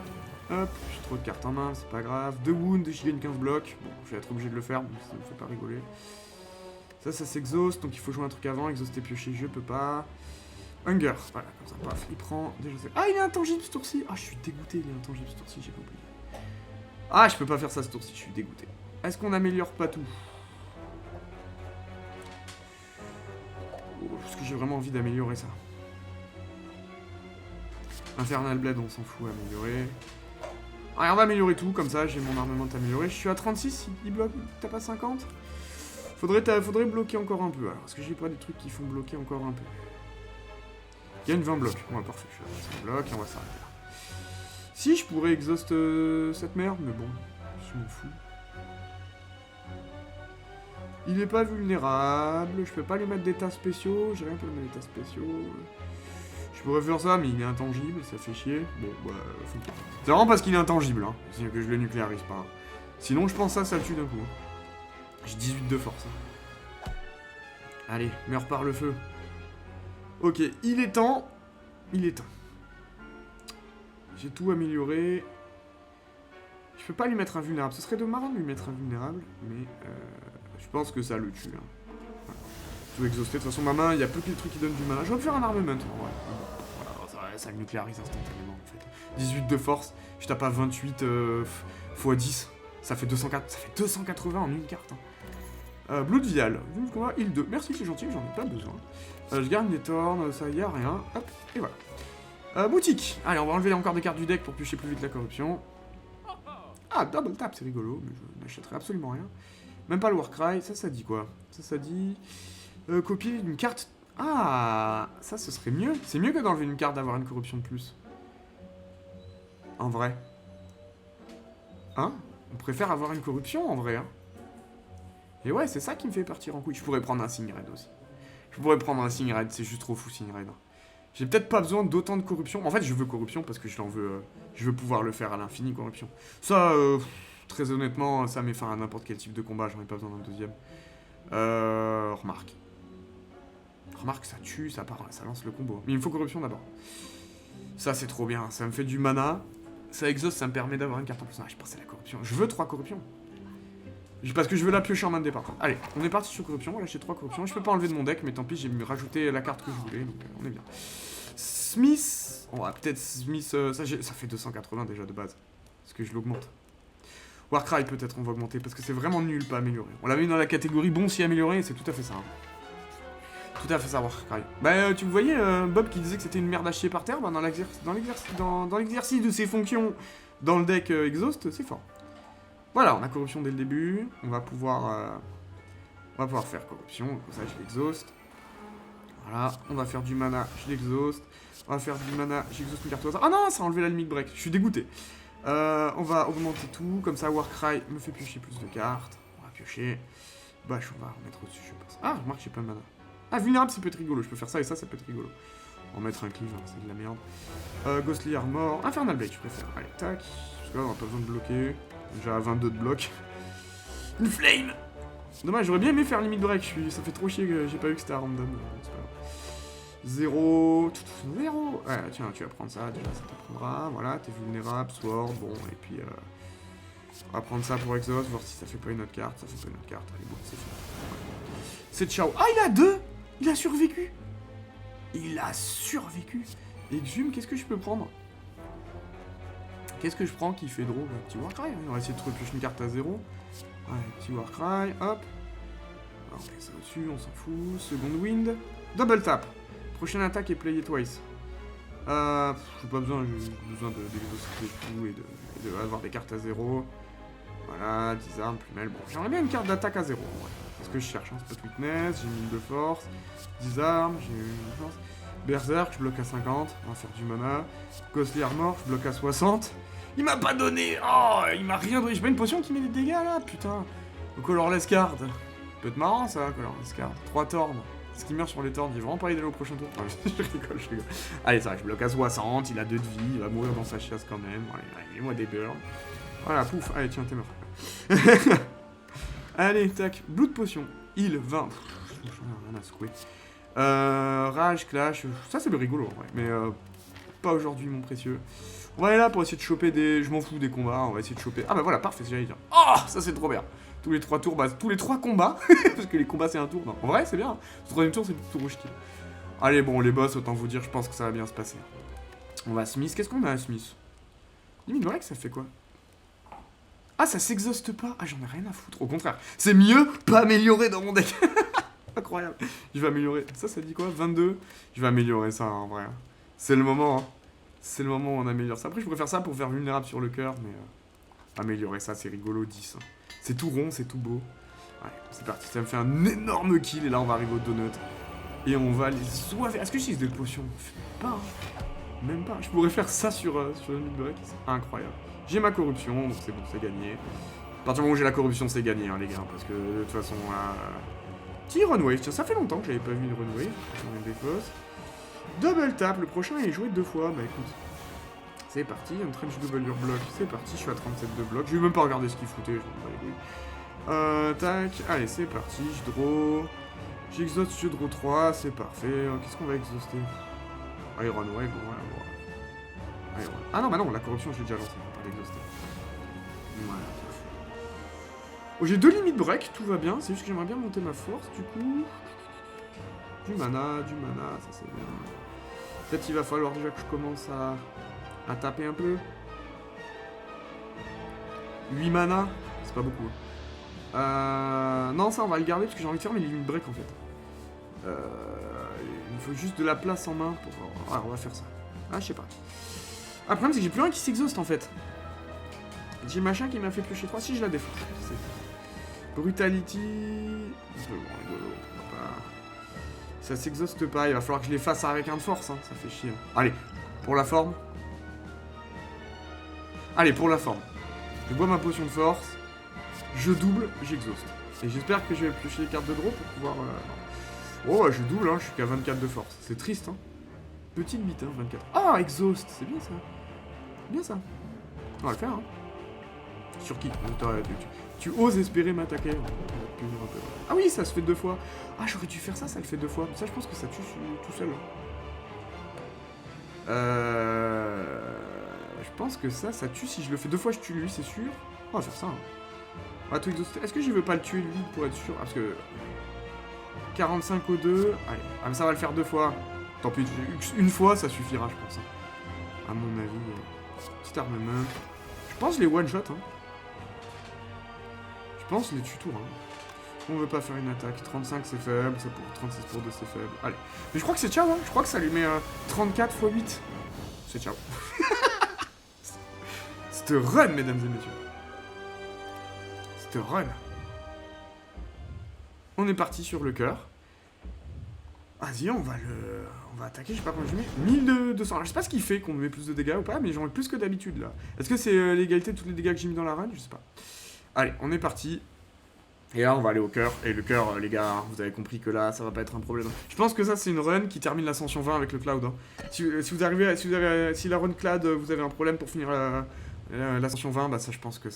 Hop, j'ai trop de cartes en main, c'est pas grave. 2 wounds, je gagne 15 blocs. Bon, je vais être obligé de le faire, mais ça me fait pas rigoler. Ça s'exhauste, donc il faut jouer un truc avant. Exhauster, piocher, je peux pas. Hunger, voilà, comme ça, paf, il prend. Déjà, ah, il est intangible ce tour-ci. Ah, je suis dégoûté, il est intangible ce tour-ci, j'ai pas oublié. Ah, je peux pas faire ça ce tour-ci, je suis dégoûté. Est-ce qu'on améliore pas tout? Parce que j'ai vraiment envie d'améliorer ça. Infernal Blade, on s'en fout, améliorer. Allez, on va améliorer tout, comme ça, j'ai mon armement amélioré. Je suis à 36, il bloque, t'as pas 50? Faudrait bloquer encore un peu, alors, parce que j'ai pas des trucs qui font bloquer encore un peu. Il y a une 20 blocs. Ouais, parfait, je suis à 20 blocs et on va s'arrêter là. Si, je pourrais exhaust cette merde, mais bon, je m'en fous. Il est pas vulnérable, je peux pas lui mettre d'états spéciaux, j'ai rien pour lui mettre d'états spéciaux. Je pourrais faire ça, mais il est intangible, ça fait chier. Bon, bah, faut pas. C'est vraiment parce qu'il est intangible, hein, que je le nucléarise pas. Sinon, je pense que ça le tue d'un coup. J'ai 18 de force. Allez, meurs par le feu. Ok, il est temps. Il est temps. J'ai tout amélioré. Je peux pas lui mettre invulnérable. Ce serait de marrant de lui mettre invulnérable, mais je pense que ça le tue. Hein. Voilà. Tout exhausté. De toute façon, ma main, il y a peu de trucs qui donnent du mana. J'aurais pu faire un armament. Voilà, ça le nucléarise instantanément, en fait. 18 de force. Je tape à 28 x 10. Ça fait 204. Ça fait 280 en une carte. Hein. Blood Vial. Heal 2. Merci, c'est gentil, j'en ai pas besoin. Je garde les tornes, ça y a rien. Hop, et voilà. Boutique. Allez, on va enlever encore des cartes du deck pour piocher plus vite la corruption. Ah, double tap, c'est rigolo, mais je n'achèterai absolument rien. Même pas le Warcry, ça dit quoi? Ça dit... copier une carte... Ah, ça, ce serait mieux. C'est mieux que d'enlever une carte d'avoir une corruption de plus. En vrai. Hein? On préfère avoir une corruption, en vrai, hein. Et ouais, c'est ça qui me fait partir en couille. Je pourrais prendre un Sign Red aussi. Je pourrais prendre un Sign Red, c'est juste trop fou, Sign Red. J'ai peut-être pas besoin d'autant de corruption. En fait, je veux corruption parce que je veux pouvoir le faire à l'infini, corruption. Ça, très honnêtement, ça met fin à n'importe quel type de combat. J'en ai pas besoin d'un deuxième. Remarque. Remarque, ça tue, ça lance le combo. Mais il me faut corruption d'abord. Ça, c'est trop bien. Ça me fait du mana. Ça exauce, ça me permet d'avoir une carte en plus. Ah, je pense à la corruption. Je veux 3 corruptions. Parce que je veux la piocher en main de départ. Allez, on est parti sur corruption. On va lâcher 3 corruptions. Je peux pas enlever de mon deck, mais tant pis, j'ai rajouté la carte que je voulais. Donc on est bien. Smith. On va peut-être Smith. Ça fait 280 déjà de base. Est-ce que je l'augmente? Warcry, peut-être, on va augmenter. Parce que c'est vraiment nul, pas amélioré. On l'avait mis dans la catégorie bon si amélioré, et c'est tout à fait ça. Hein. Tout à fait ça, Warcry. Bah, tu voyais Bob qui disait que c'était une merde à chier par terre. Bah, dans l'exercice de ses fonctions dans le deck Exhaust, c'est fort. Voilà, on a corruption dès le début. On va pouvoir faire corruption. Comme ça, je l'exhauste. Voilà, on va faire du mana, je l'exhauste. On va faire du mana, j'exhauste une carte au hasard. Ah non, ça a enlevé la limite break, je suis dégoûté. On va augmenter tout, comme ça Warcry me fait piocher plus de cartes. On va piocher. Bâche, on va remettre au-dessus, je pense. Ah, remarque, j'ai plein de mana. Ah, vulnérable, ça peut être rigolo, je peux faire ça et ça peut être rigolo. On va mettre un cleave, hein, c'est de la merde. Ghostly Armor, Infernal Blade, je préfère. Allez, tac. Parce que là, on n'a pas besoin de bloquer. Déjà à 22 de bloc. Une flame. Dommage, j'aurais bien aimé faire limite break, ça fait trop chier que j'ai pas vu que c'était à random. C'est pas grave. 0. 0. Ouais, tiens, tu vas prendre ça, déjà, ça t'apprendra. Voilà, t'es vulnérable, sword, bon, et puis on va prendre ça pour exhaust, voir si ça fait pas une autre carte. Ça fait pas une autre carte, allez, bon, c'est fait. C'est ciao. Ah, il a 2. Il a survécu. Il a survécu. Exhume, qu'est-ce que je peux prendre? Qu'est-ce que je prends qui fait draw? Un petit Warcry, on va essayer de repiocher une carte à 0. Ouais, petit Warcry, hop. On met ça au-dessus, on s'en fout. Second Wind. Double tap. Prochaine attaque est playé twice. J'ai pas besoin, j'ai besoin d'exhauster tout et d'avoir des cartes à 0. Voilà, 10 armes, plus mal. Bon, j'aimerais bien une carte d'attaque à 0. Ouais. C'est ce que je cherche, hein. Spot Weakness, j'ai mine de force. 10 armes, j'ai une force. Berserk, je bloque à 50. On va faire du mana. Ghostly Armor, je bloque à 60. Il m'a pas donné. Oh, il m'a rien donné. J'ai pas une potion qui met des dégâts là, putain. Au Colorless Card. Peut être marrant ça, Colorless Card. 3 tornes. Ce qui meurt sur les tornes, il va vraiment pas y aller au prochain tour. Enfin, je rigole. Allez, ça va, je bloque à 60. Il a 2 de vie. Il va mourir dans sa chasse quand même. Allez, mets-moi des burns. Voilà, pouf. Allez, tiens, t'es mort. Allez, tac. Blood Potion. Heal 20. J'en ai rien à secouer. Rage, Clash. Ça, c'est rigolo, ouais. Mais pas aujourd'hui, mon précieux. On va aller là pour essayer de choper des... Je m'en fous des combats, on va essayer de choper... Ah bah voilà, parfait, j'allais dire. Oh, ça c'est trop bien. Tous les 3 tours, bah tous les 3 combats. Parce que les combats c'est un tour. Non, en vrai, c'est bien. Le troisième tour, c'est le tour rouge kill. Allez, bon, les boss, autant vous dire, je pense que ça va bien se passer. On va à Smith. Qu'est-ce qu'on a à Smith? Limite break, ça fait quoi? Ah, ça s'exhauste pas. Ah, j'en ai rien à foutre. Au contraire, c'est mieux pas améliorer dans mon deck. Incroyable. Je vais améliorer. Ça dit quoi? 22. Je vais améliorer ça, en vrai. C'est le moment, hein. C'est le moment où on améliore ça. Après, je pourrais faire ça pour faire vulnérable sur le cœur, mais améliorer ça, c'est rigolo, 10. Hein. C'est tout rond, c'est tout beau. Ouais, c'est parti. Ça me fait un énorme kill, et là, on va arriver au donut. Et on va les soiver. Est-ce que j'utilise des potions? Pas, hein. Même pas. Je pourrais faire ça sur le mid-break. C'est incroyable. J'ai ma corruption, donc c'est bon, c'est gagné. À partir du moment où j'ai la corruption, c'est gagné, hein, les gars. Parce que, de toute façon, petit runwave. Tiens, ça fait longtemps que j'avais pas vu une runwave. On est des fausses. Double tap, le prochain est joué 2 fois, bah écoute. C'est parti, un trench double your block, c'est parti, je suis à 37 de bloc. Je vais même pas regarder ce qu'il foutait, je m'en bats les couilles. Tac, allez, c'est parti, je draw. J'exhaust, je draw 3, c'est parfait. Qu'est-ce qu'on va exhauster? Iron Wave, bon, Iron. Ah non, bah non, la corruption, je l'ai déjà lancée, on va pas l'exhauster. Voilà. Oh, j'ai 2 limites break, tout va bien, c'est juste que j'aimerais bien monter ma force, du coup. Du mana, ça c'est bien. Peut-être il va falloir déjà que je commence à taper un peu. 8 mana, c'est pas beaucoup. Non, ça on va le garder parce que j'ai envie de faire mes limites break en fait. Il faut juste de la place en main pour... Ah, on va faire ça. Ah, je sais pas. Ah, le problème c'est que j'ai plus rien qui s'exhauste en fait. J'ai machin qui m'a fait piocher 3 si je la défends. Brutality... Bon, rigolo, pourquoi pas... Ça s'exhauste pas, il va falloir que je les fasse avec un de force, hein. Ça fait chier. Allez, pour la forme. Allez, pour la forme. Je bois ma potion de force, je double, j'exhauste. Et j'espère que je vais piocher les cartes de draw pour pouvoir... Oh, ouais, je double, hein, je suis qu'à 24 de force. C'est triste, hein. Petite bite, hein, 24. Ah, exhaust, c'est bien ça. Bien ça. On va le faire, hein. Sur qui? Tu oses espérer m'attaquer. Ah oui, ça se fait 2 fois. Ah, j'aurais dû faire ça, ça le fait 2 fois. Ça, je pense que ça tue tout seul. Je pense que ça tue. Si je le fais 2 fois, je tue lui, c'est sûr. On va faire ça. Hein. On va tout exhauster. Est-ce que je veux pas le tuer lui pour être sûr? Parce que... 45 au 2. Allez, ah, mais ça va le faire 2 fois. Tant pis, une fois, ça suffira, je pense. Hein. À mon avis. Petit armement. Je pense les one-shot, hein. Je pense les tue tout, hein. On veut pas faire une attaque. 35 c'est faible, c'est pour 36 pour 2 c'est faible. Allez. Mais je crois que c'est ciao, hein. Je crois que ça lui met 34 x 8. C'est ciao. C'est run, mesdames et messieurs. C'est run. On est parti sur le cœur. Vas-y, on va attaquer, je sais pas combien je mets. 1200. Alors, je sais pas ce qui fait qu'on met plus de dégâts ou pas, mais j'en ai plus que d'habitude là. Est-ce que c'est l'égalité de tous les dégâts que j'ai mis dans la run? Je sais pas. Allez, on est parti. Et là, on va aller au cœur. Et le cœur, les gars, vous avez compris que là, ça va pas être un problème. Je pense que ça, c'est une run qui termine l'ascension 20 avec le cloud. Hein. Si la run cloud, vous avez un problème pour finir l'ascension 20, bah ça, je pense que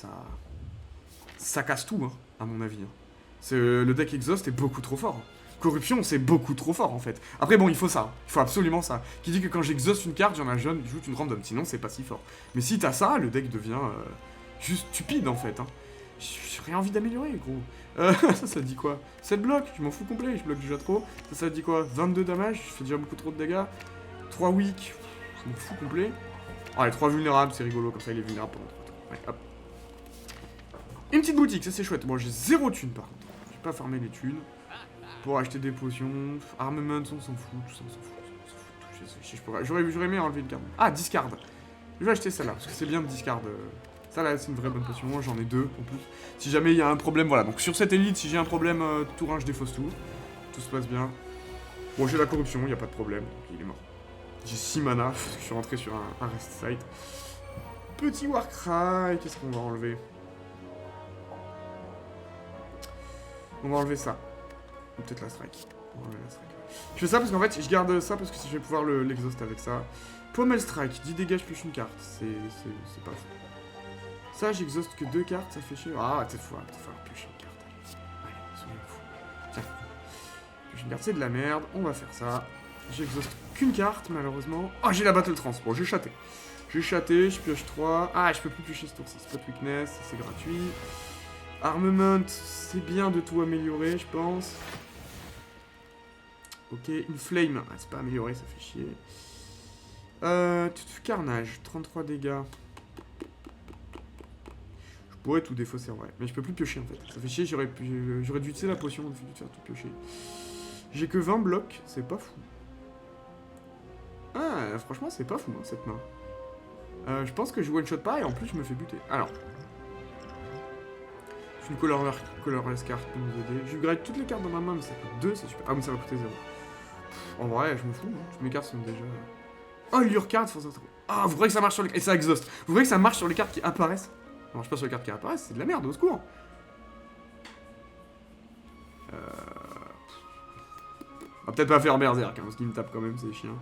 ça casse tout, hein, à mon avis. Hein. Le deck exhaust est beaucoup trop fort. Corruption, c'est beaucoup trop fort en fait. Après, bon, il faut ça. Il faut absolument ça. Qui dit que quand j'exhauste une carte, j'en ai jeune, j'ajoute une random. Sinon, c'est pas si fort. Mais si t'as ça, le deck devient juste stupide en fait. Hein. J'ai rien envie d'améliorer, gros. Ça dit quoi? 7 blocs, je m'en fous complet, je bloque déjà trop. Ça dit quoi? 22 damage, je fais déjà beaucoup trop de dégâts. 3 weak, je m'en fous complet. Ah, les 3 vulnérables, c'est rigolo, comme ça il est vulnérable pendant 3 tours. Ouais, hop. Une petite boutique, ça c'est chouette. Bon, j'ai 0 thunes par contre. J'ai pas farmé les thunes. Pour acheter des potions, armement, on s'en fout, tout ça, on s'en fout. J'aurais aimé enlever une carte. Ah, discard. Je vais acheter celle-là, parce que c'est bien de discard. Ça là, c'est une vraie bonne potion, j'en ai 2 en plus. Si jamais il y a un problème, voilà. Donc sur cette élite, si j'ai un problème, tour 1, je défausse tout. Tout se passe bien. Bon, j'ai la corruption, il n'y a pas de problème, donc il est mort. J'ai 6 mana, parce que je suis rentré sur un rest site. Petit Warcry, qu'est-ce qu'on va enlever? On va enlever ça. Ou peut-être la strike. On va enlever la strike. Je fais ça parce qu'en fait, je garde ça parce que je vais pouvoir l'exhaust avec ça. Pommel strike, 10 dégâts, je pioche une carte. C'est pas fou. Ça, j'exhauste que 2 cartes, ça fait chier. Ah, peut-être falloir piocher une carte. Allez, soyons fous. Tiens. Pioche une carte, c'est de la merde. On va faire ça. J'exhauste qu'une carte, malheureusement. Oh, j'ai la battle trans. Bon, j'ai chaté. Je pioche 3. Ah, je peux plus piocher ce tour-ci. Spot weakness, c'est gratuit. Armament, c'est bien de tout améliorer, je pense. Ok, une flame. Ah, c'est pas amélioré, ça fait chier. Carnage, 33 dégâts. Je pourrais tout défausser en vrai, mais je peux plus piocher en fait. Ça fait chier, j'aurais dû utiliser la potion, dû faire tout piocher. J'ai que 20 blocs, c'est pas fou. Ah, franchement, c'est pas fou, hein, cette main. Je pense que je one-shot pas et en plus je me fais buter. Alors. Je suis une colorless carte pour nous aider. Je grade toutes les cartes dans ma main, mais ça coûte 2, c'est super. Ah, mais ça va coûter 0. En vrai, je me fous, hein. Toutes mes cartes sont déjà... Oh, lure card, faut ça. Ah, vous voyez que ça marche sur les cartes. Et ça exhaust. Vous voyez que ça marche sur les cartes qui apparaissent. Ça marche pas sur les cartes qui apparaissent, c'est de la merde, au secours. On va peut-être pas faire berserk, hein, parce qu'il me tape quand même, c'est chiant.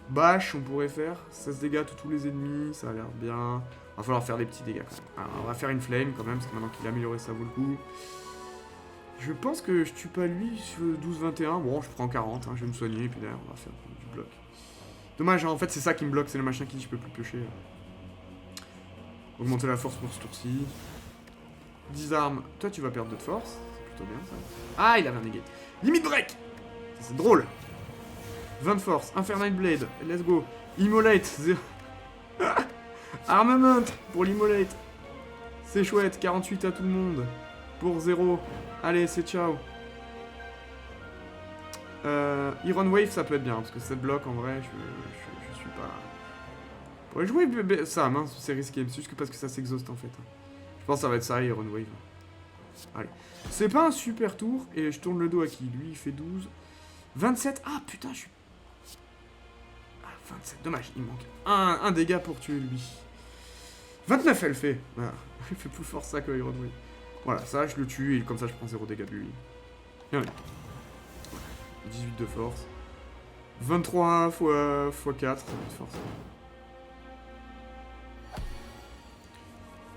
Bash, on pourrait faire 16 dégâts tous les ennemis, ça a l'air bien. Va falloir faire des petits dégâts quand même. Alors, on va faire une flame quand même, parce que maintenant qu'il a amélioré, ça vaut le coup. Je pense que je tue pas lui sur 12-21. Bon, je prends 40, hein, je vais me soigner, et puis derrière, on va faire du bloc. Dommage, hein, en fait, c'est ça qui me bloque, c'est le machin qui dit je peux plus piocher. Augmenter la force pour ce tour-ci. 10 armes. Toi, tu vas perdre 2 de force. C'est plutôt bien, ça. Ah, il avait un negate. Limite break. Ça, c'est drôle. 20 de force. Infernal Blade. Let's go. Immolate. 0. Armament pour l'immolate. C'est chouette. 48 à tout le monde. Pour 0. Allez, c'est ciao. Iron Wave, ça peut être bien. Parce que 7 blocs, en vrai, je suis pas... Je pourrais jouer ça, mince, c'est risqué. C'est juste parce que ça s'exhauste, en fait. Je pense que ça va être ça, Iron Wave. Allez. C'est pas un super tour. Et je tourne le dos à qui? Lui, il fait 12. 27. Ah, putain, je suis... Ah, 27. Dommage, il manque un dégât pour tuer lui. 29, elle fait. Voilà. Elle fait plus fort ça que Iron Wave. Voilà, ça, je le tue. Et comme ça, je prends 0 dégâts de lui. Et allez. 18 de force. 23 x 4, ça va être force.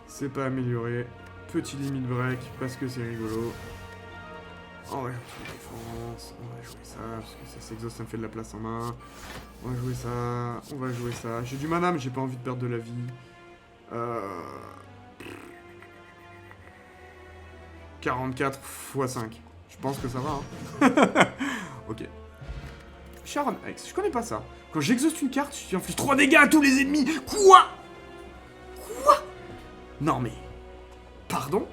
C'est pas amélioré. Petit limit break, parce que c'est rigolo. On va jouer défense, on va jouer ça, parce que ça s'exhauste, ça me fait de la place en main. On va jouer ça, on va jouer ça. J'ai du mana, mais j'ai pas envie de perdre de la vie. 44 x 5. Je pense que ça va, hein. Ok. Sharon X, je connais pas ça. Quand j'exhauste une carte, je inflige 3 dégâts à tous les ennemis. Quoi? Non mais... Pardon?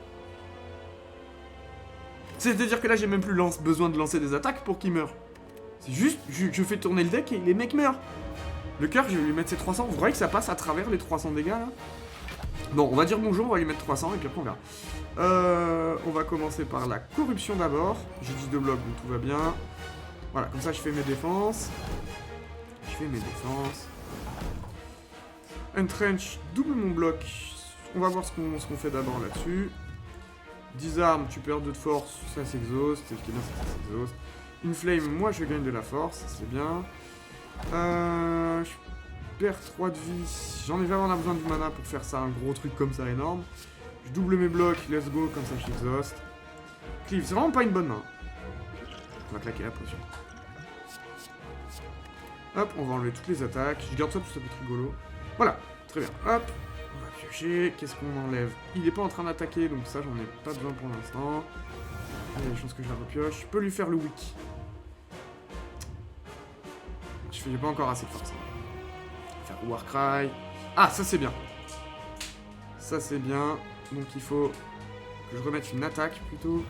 C'est-à-dire que là, j'ai même plus besoin de lancer des attaques pour qu'il meure. C'est juste, je fais tourner le deck et les mecs meurent. Le cœur, je vais lui mettre ses 300. Vous voyez que ça passe à travers les 300 dégâts, là? Bon, on va dire bonjour, on va lui mettre 300 et puis après on verra. On va commencer par la corruption d'abord. J'ai 10 de blocs, donc tout va bien. Voilà, comme ça je fais mes défenses. Entrench, double mon bloc. On va voir ce qu'on fait d'abord là-dessus. Disarme, tu perds 2 de force, ça s'exhauste. C'est le qui est bien, ça s'exhauste. Inflame, moi je gagne de la force, c'est bien. Je perds 3 de vie. J'en ai vraiment besoin du mana pour faire ça, un gros truc comme ça énorme. Je double mes blocs, let's go, comme ça je t'exhauste. Cleave, c'est vraiment pas une bonne main. On va claquer la potion. Hop, on va enlever toutes les attaques. Je garde ça parce que ça peut être rigolo. Voilà, très bien. Hop, on va piocher. Qu'est-ce qu'on enlève? Il est pas en train d'attaquer, donc ça j'en ai pas besoin pour l'instant. Il y a des chances que je la repioche. Je peux lui faire le wiki. J'ai pas encore assez de force. Faire Warcry. Ah, ça c'est bien. Ça c'est bien. Donc il faut que je remette une attaque plutôt.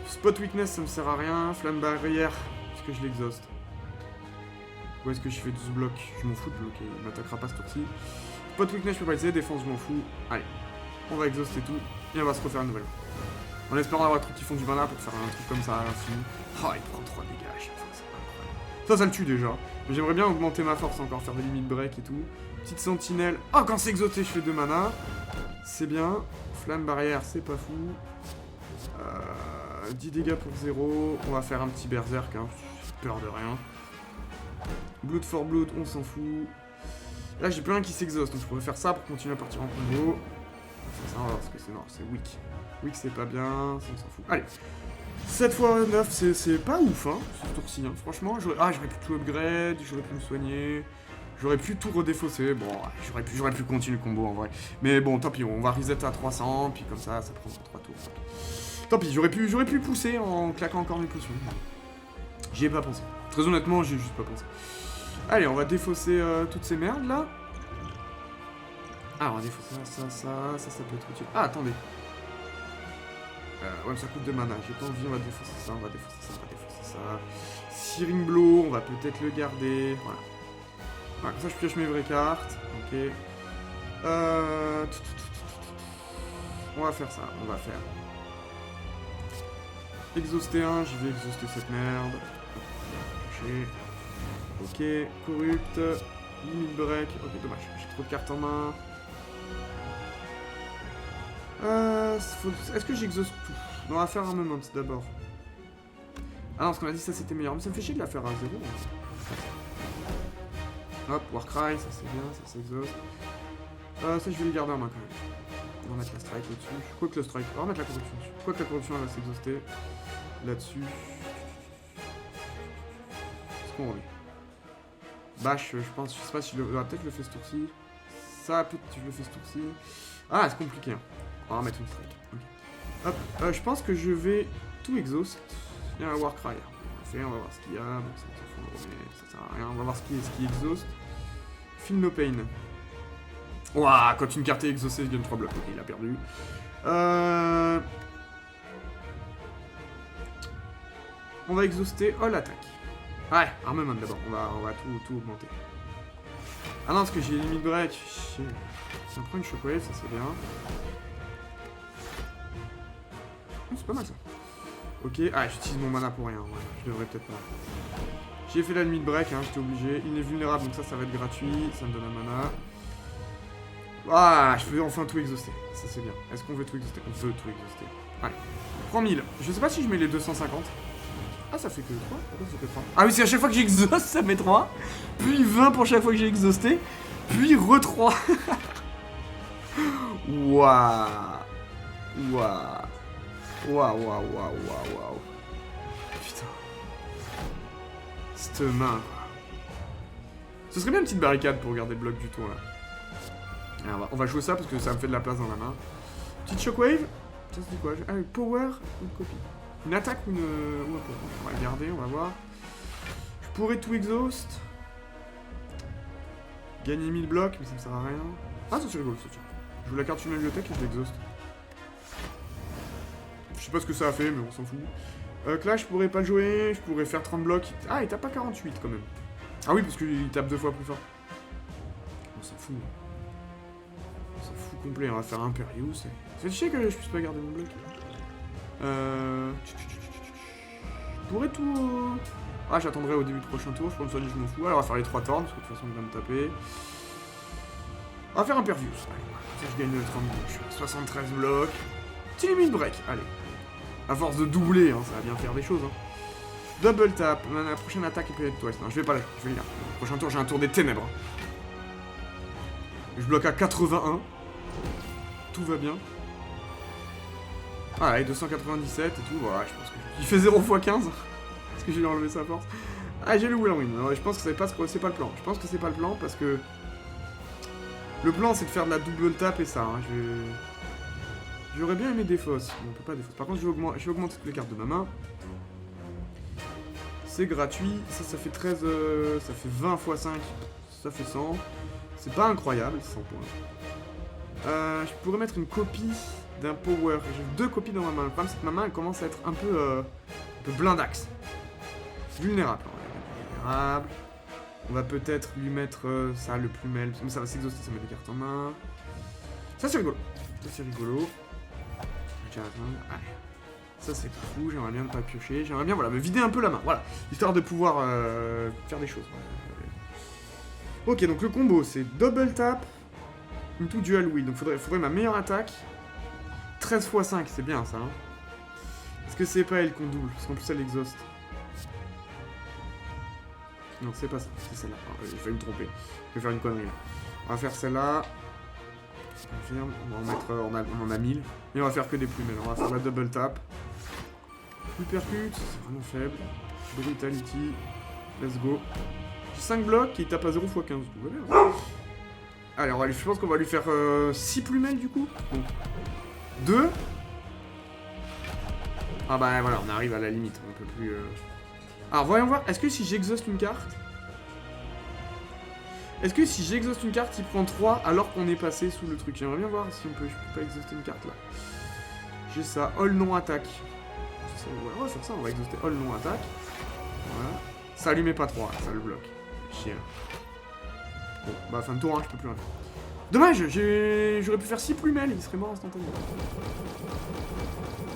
Spot Weakness ça me sert à rien. Flamme barrière, parce que je l'exhauste. Ou est-ce que je fais 12 blocs? Je m'en fous de bloquer, il m'attaquera pas ce tour-ci. Spot Weakness je peux pas essayer, défense je m'en fous. Allez, on va exhauster tout et on va se refaire une nouvelle. En espérant avoir des trucs qui font du mana pour faire un truc comme ça à l'infini. Oh, il prend 3 dégâts à chaque fois, c'est incroyable. Ça le tue déjà. Mais j'aimerais bien augmenter ma force encore, faire des limites break et tout. Petite sentinelle. Oh, quand c'est exaucé, je fais 2 mana. C'est bien. Flamme barrière, c'est pas fou. 10 dégâts pour 0. On va faire un petit berserk, hein. J'ai peur de rien. Blood for blood, on s'en fout. Là, j'ai plus rien qui s'exauce, donc je pourrais faire ça pour continuer à partir en combo. Ça, on va voir ce que c'est. Non, c'est weak. Weak, c'est pas bien, ça, on s'en fout. Allez. 7 x 9, c'est pas ouf, hein, ce tour-ci. Hein. Franchement, j'aurais pu tout upgrade, j'aurais pu me soigner. J'aurais pu tout redéfausser. Bon, j'aurais pu continuer le combo en vrai. Mais bon, tant pis, on va reset à 300, puis comme ça prendra 3 tours. Tant pis, j'aurais pu pousser en claquant encore mes potions. J'y ai pas pensé. Très honnêtement, j'y ai juste pas pensé. Allez, on va défausser toutes ces merdes là. Ah, on va défausser ça peut être utile. Ah, attendez. Ouais, mais ça coûte de mana, j'ai pas envie, on va défausser ça, on va défausser ça. Searing Blow, on va peut-être le garder. Voilà. Voilà, comme ça je pioche mes vraies cartes. Ok. On va faire ça, on va faire. Exhauster 1, je vais exhauster cette merde. Ok, corrupt. Limit break. Ok, dommage, j'ai trop de cartes en main. Est-ce que j'exauce tout? Non, on va faire armament d'abord. Ah non, parce qu'on a dit ça c'était meilleur. Mais ça me fait chier de la faire à 0. Hop, Warcry, ça c'est bien, ça s'exauce. Ça je vais le garder en main quand même. On va mettre la strike au-dessus. Quoi que le strike. On va mettre la corruption dessus. Quoi que la corruption elle va s'exhauster. Là-dessus. Qu'est-ce qu'on remet? Bash, je pense, je sais pas si je le. Peut-être je le fais ce tour-ci. Ça, peut-être je le fais ce tour-ci. Ah, c'est compliqué. Hein. On va mettre une strike. Okay. Hop, je pense que je vais tout exhaust. Il y a un Warcry. On va voir ce qu'il y a. Bon, ça sert à rien. On va voir ce qui exhaust. Feel no pain. Ouah, quand une carte est exhaustée, il gagne 3 blocs. Ok, il a perdu. On va exhauster all attaque. Ouais, armement d'abord. On va tout augmenter. Ah non, parce que j'ai limite break. Ça me prend une shockwave, ça c'est bien. Oh, c'est pas mal ça. Ok, ah j'utilise mon mana pour rien, ouais. Je devrais peut-être pas. J'ai fait la limite break, hein, j'étais obligé. Il est vulnérable, donc ça va être gratuit. Ça me donne un mana. Ah, je peux enfin tout exhauster. Ça c'est bien. Est-ce qu'on veut tout exhauster? On veut tout exhauster. Allez. Je prends 1000. Je sais pas si je mets les 250. Ah, ça fait que 3? Pourquoi ça fait 3? Ah oui, c'est à chaque fois que j'exhauste, ça met 3. Puis 20 pour chaque fois que j'ai exhausté. Puis re 3. Waouh. Waouh. Waouh. Putain. Cette main. Ce serait bien une petite barricade pour garder le bloc du tour là. Alors, on va jouer ça parce que ça me fait de la place dans la main. Petite shockwave. Ça c'est quoi? Ah, power ou une copie? Une attaque ou une power? On va le garder, on va voir. Je pourrais tout exhaust. Gagner 1000 blocs, mais ça me sert à rien. Ah, ça c'est rigolo, ça tient. Je joue la carte sur ma bibliothèque et je l'exhauste. Je sais pas ce que ça a fait, mais on s'en fout. Là, je pourrais pas le jouer, je pourrais faire 30 blocs. Ah, il tape pas 48 quand même. Ah oui, parce qu'il tape 2 fois plus fort. On s'en fout. On s'en fout complet, on va faire Imperius. C'est chier que je puisse pas garder mon bloc. pourrais tout... Ah, j'attendrai au début du prochain tour, je pense que je m'en fous. Alors, on va faire les 3 turns, parce que de toute façon, il va me taper. On va faire un Pervious. Allez, ça, je gagne le 30 blocs. 73 blocs. Petit limit break, allez. À force de doubler, hein, ça va bien faire des choses. Hein. Double tap, la prochaine attaque est peut-être toi. Non, je vais pas là, je vais là. Le prochain tour, j'ai un tour des ténèbres. Je bloque à 81. Tout va bien. Ah, et 297 et tout, voilà, je pense que... Il fait 0 x 15. Est-ce que j'ai enlevé sa force? Ah, j'ai le Whirlwind. Alors, je pense que c'est pas le plan. Je pense que c'est pas le plan parce que... Le plan, c'est de faire de la double tap et ça. Hein. J'aurais bien aimé défausse. Bon, on peut pas défausse. Par contre, je vais augmenter toutes les cartes de ma main. C'est gratuit. Ça fait 13... ça fait 20 x 5. Ça fait 100. C'est pas incroyable, 100 points. Je pourrais mettre une copie d'un power. J'ai 2 copies dans ma main. Le problème, c'est que ma main, elle commence à être un peu blindax. Vulnérable. Vulnérable. On va peut-être lui mettre ça, le plumel. Mais ça va s'exhauster, ça met des cartes en main. Ça, c'est rigolo. Ça, c'est rigolo. Allez. Ça, c'est pas fou. J'aimerais bien ne pas piocher. J'aimerais bien, voilà, me vider un peu la main. Voilà. Histoire de pouvoir faire des choses. Ok, donc le combo, c'est double tap into dual wheel. Donc, faudrait ma meilleure attaque. 13 x 5, c'est bien ça. Hein. Est-ce que c'est pas elle qu'on double? Parce qu'en plus, elle exhauste. Non, c'est pas ça, c'est celle-là. Je vais me tromper. Je vais faire une connerie là. On va faire celle-là. On va en mettre. On en a 1000. Et on va faire que des plumelles. On va faire la double tap. Hypercute, c'est vraiment faible. Brutality. Let's go. J'ai 5 blocs et il tape à 0 x 15. Tout va bien. Allez, je pense qu'on va lui faire 6 plumelles du coup. Donc 2. Ah bah voilà, on arrive à la limite. On peut plus. Alors voyons voir, est-ce que si j'exhauste une carte... Est-ce que si j'exhauste une carte, il prend 3 alors qu'on est passé sous le truc? J'aimerais bien voir si je peux pas exhauster une carte là. J'ai ça, all non attaque. On va faire ça, on va exhauster all non attaque. Voilà. Ça lui met pas 3, ça le bloque. Chien. Bon, bah fin de tour, hein, je peux plus rien faire. Dommage, j'aurais pu faire 6 plumelles, il serait mort instantanément.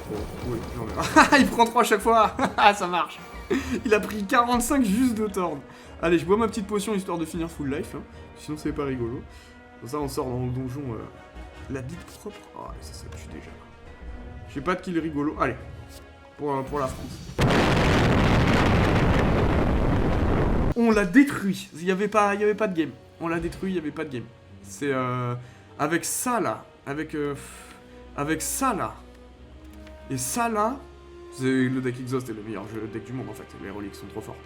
Bon, oui, j'en ai. Il prend 3 à chaque fois. Ça marche. Il a pris 45 juste de torn. Allez, je bois ma petite potion histoire de finir full life. Hein. Sinon, c'est pas rigolo. Comme ça, on sort dans le donjon la bite propre. Oh, ça tue déjà. J'ai pas de kill rigolo. Allez, pour la France. On l'a détruit. Il y avait pas de game. On l'a détruit, il y avait pas de game. C'est avec ça là. Avec ça là. Et ça là. Le deck Exhaust est le meilleur deck du monde en fait, les reliques sont trop fortes.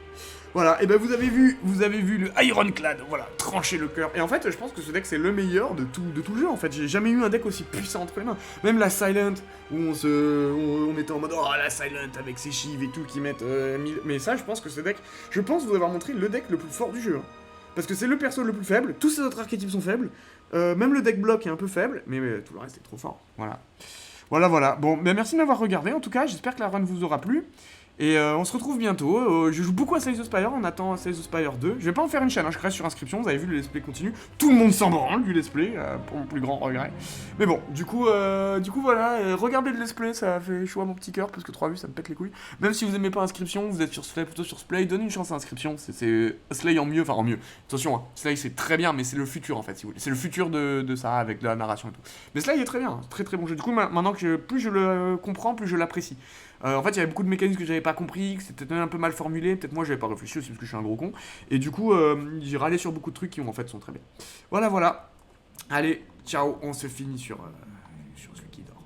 Voilà, et ben vous avez vu le Ironclad, voilà, trancher le cœur. Et en fait, je pense que ce deck c'est le meilleur de tout le jeu en fait. J'ai jamais eu un deck aussi puissant entre les mains. Même la Silent, où on était en mode, oh la Silent avec ses chives et tout qui mettent 1000. Mais ça, je pense que ce deck, vous avoir montré le deck le plus fort du jeu. Hein. Parce que c'est le perso le plus faible, tous ces autres archétypes sont faibles, même le deck block est un peu faible, mais tout le reste est trop fort. Voilà. Voilà. Bon, ben merci de m'avoir regardé, en tout cas, j'espère que la run vous aura plu. Et on se retrouve bientôt. Je joue beaucoup à Slay the Spire, on attend Slay the Spire 2. Je vais pas en faire une chaîne, hein, je reste sur inscription, vous avez vu, le let's play continue. Tout le monde s'en branle du let's play, pour mon plus grand regret. Mais bon, du coup voilà, regardez le let's play, ça fait chaud à mon petit cœur, parce que 3 vues, ça me pète les couilles. Même si vous aimez pas inscription, vous êtes sur Slay, plutôt sur Splay, donnez une chance à inscription, c'est Slay en mieux, enfin en mieux. Attention, hein, Slay c'est très bien, mais c'est le futur en fait, si vous voulez. C'est le futur de ça, avec de la narration et tout. Mais Slay est très bien, très très bon jeu. Du coup, maintenant que plus je le comprends, plus je l'apprécie. En fait, il y avait beaucoup de mécanismes que j'avais pas compris, que c'était un peu mal formulé, peut-être moi j'avais pas réfléchi aussi parce que je suis un gros con. Et du coup, j'ai râlé sur beaucoup de trucs qui en fait sont très bien. Voilà. Allez, ciao, on se finit sur celui qui dort.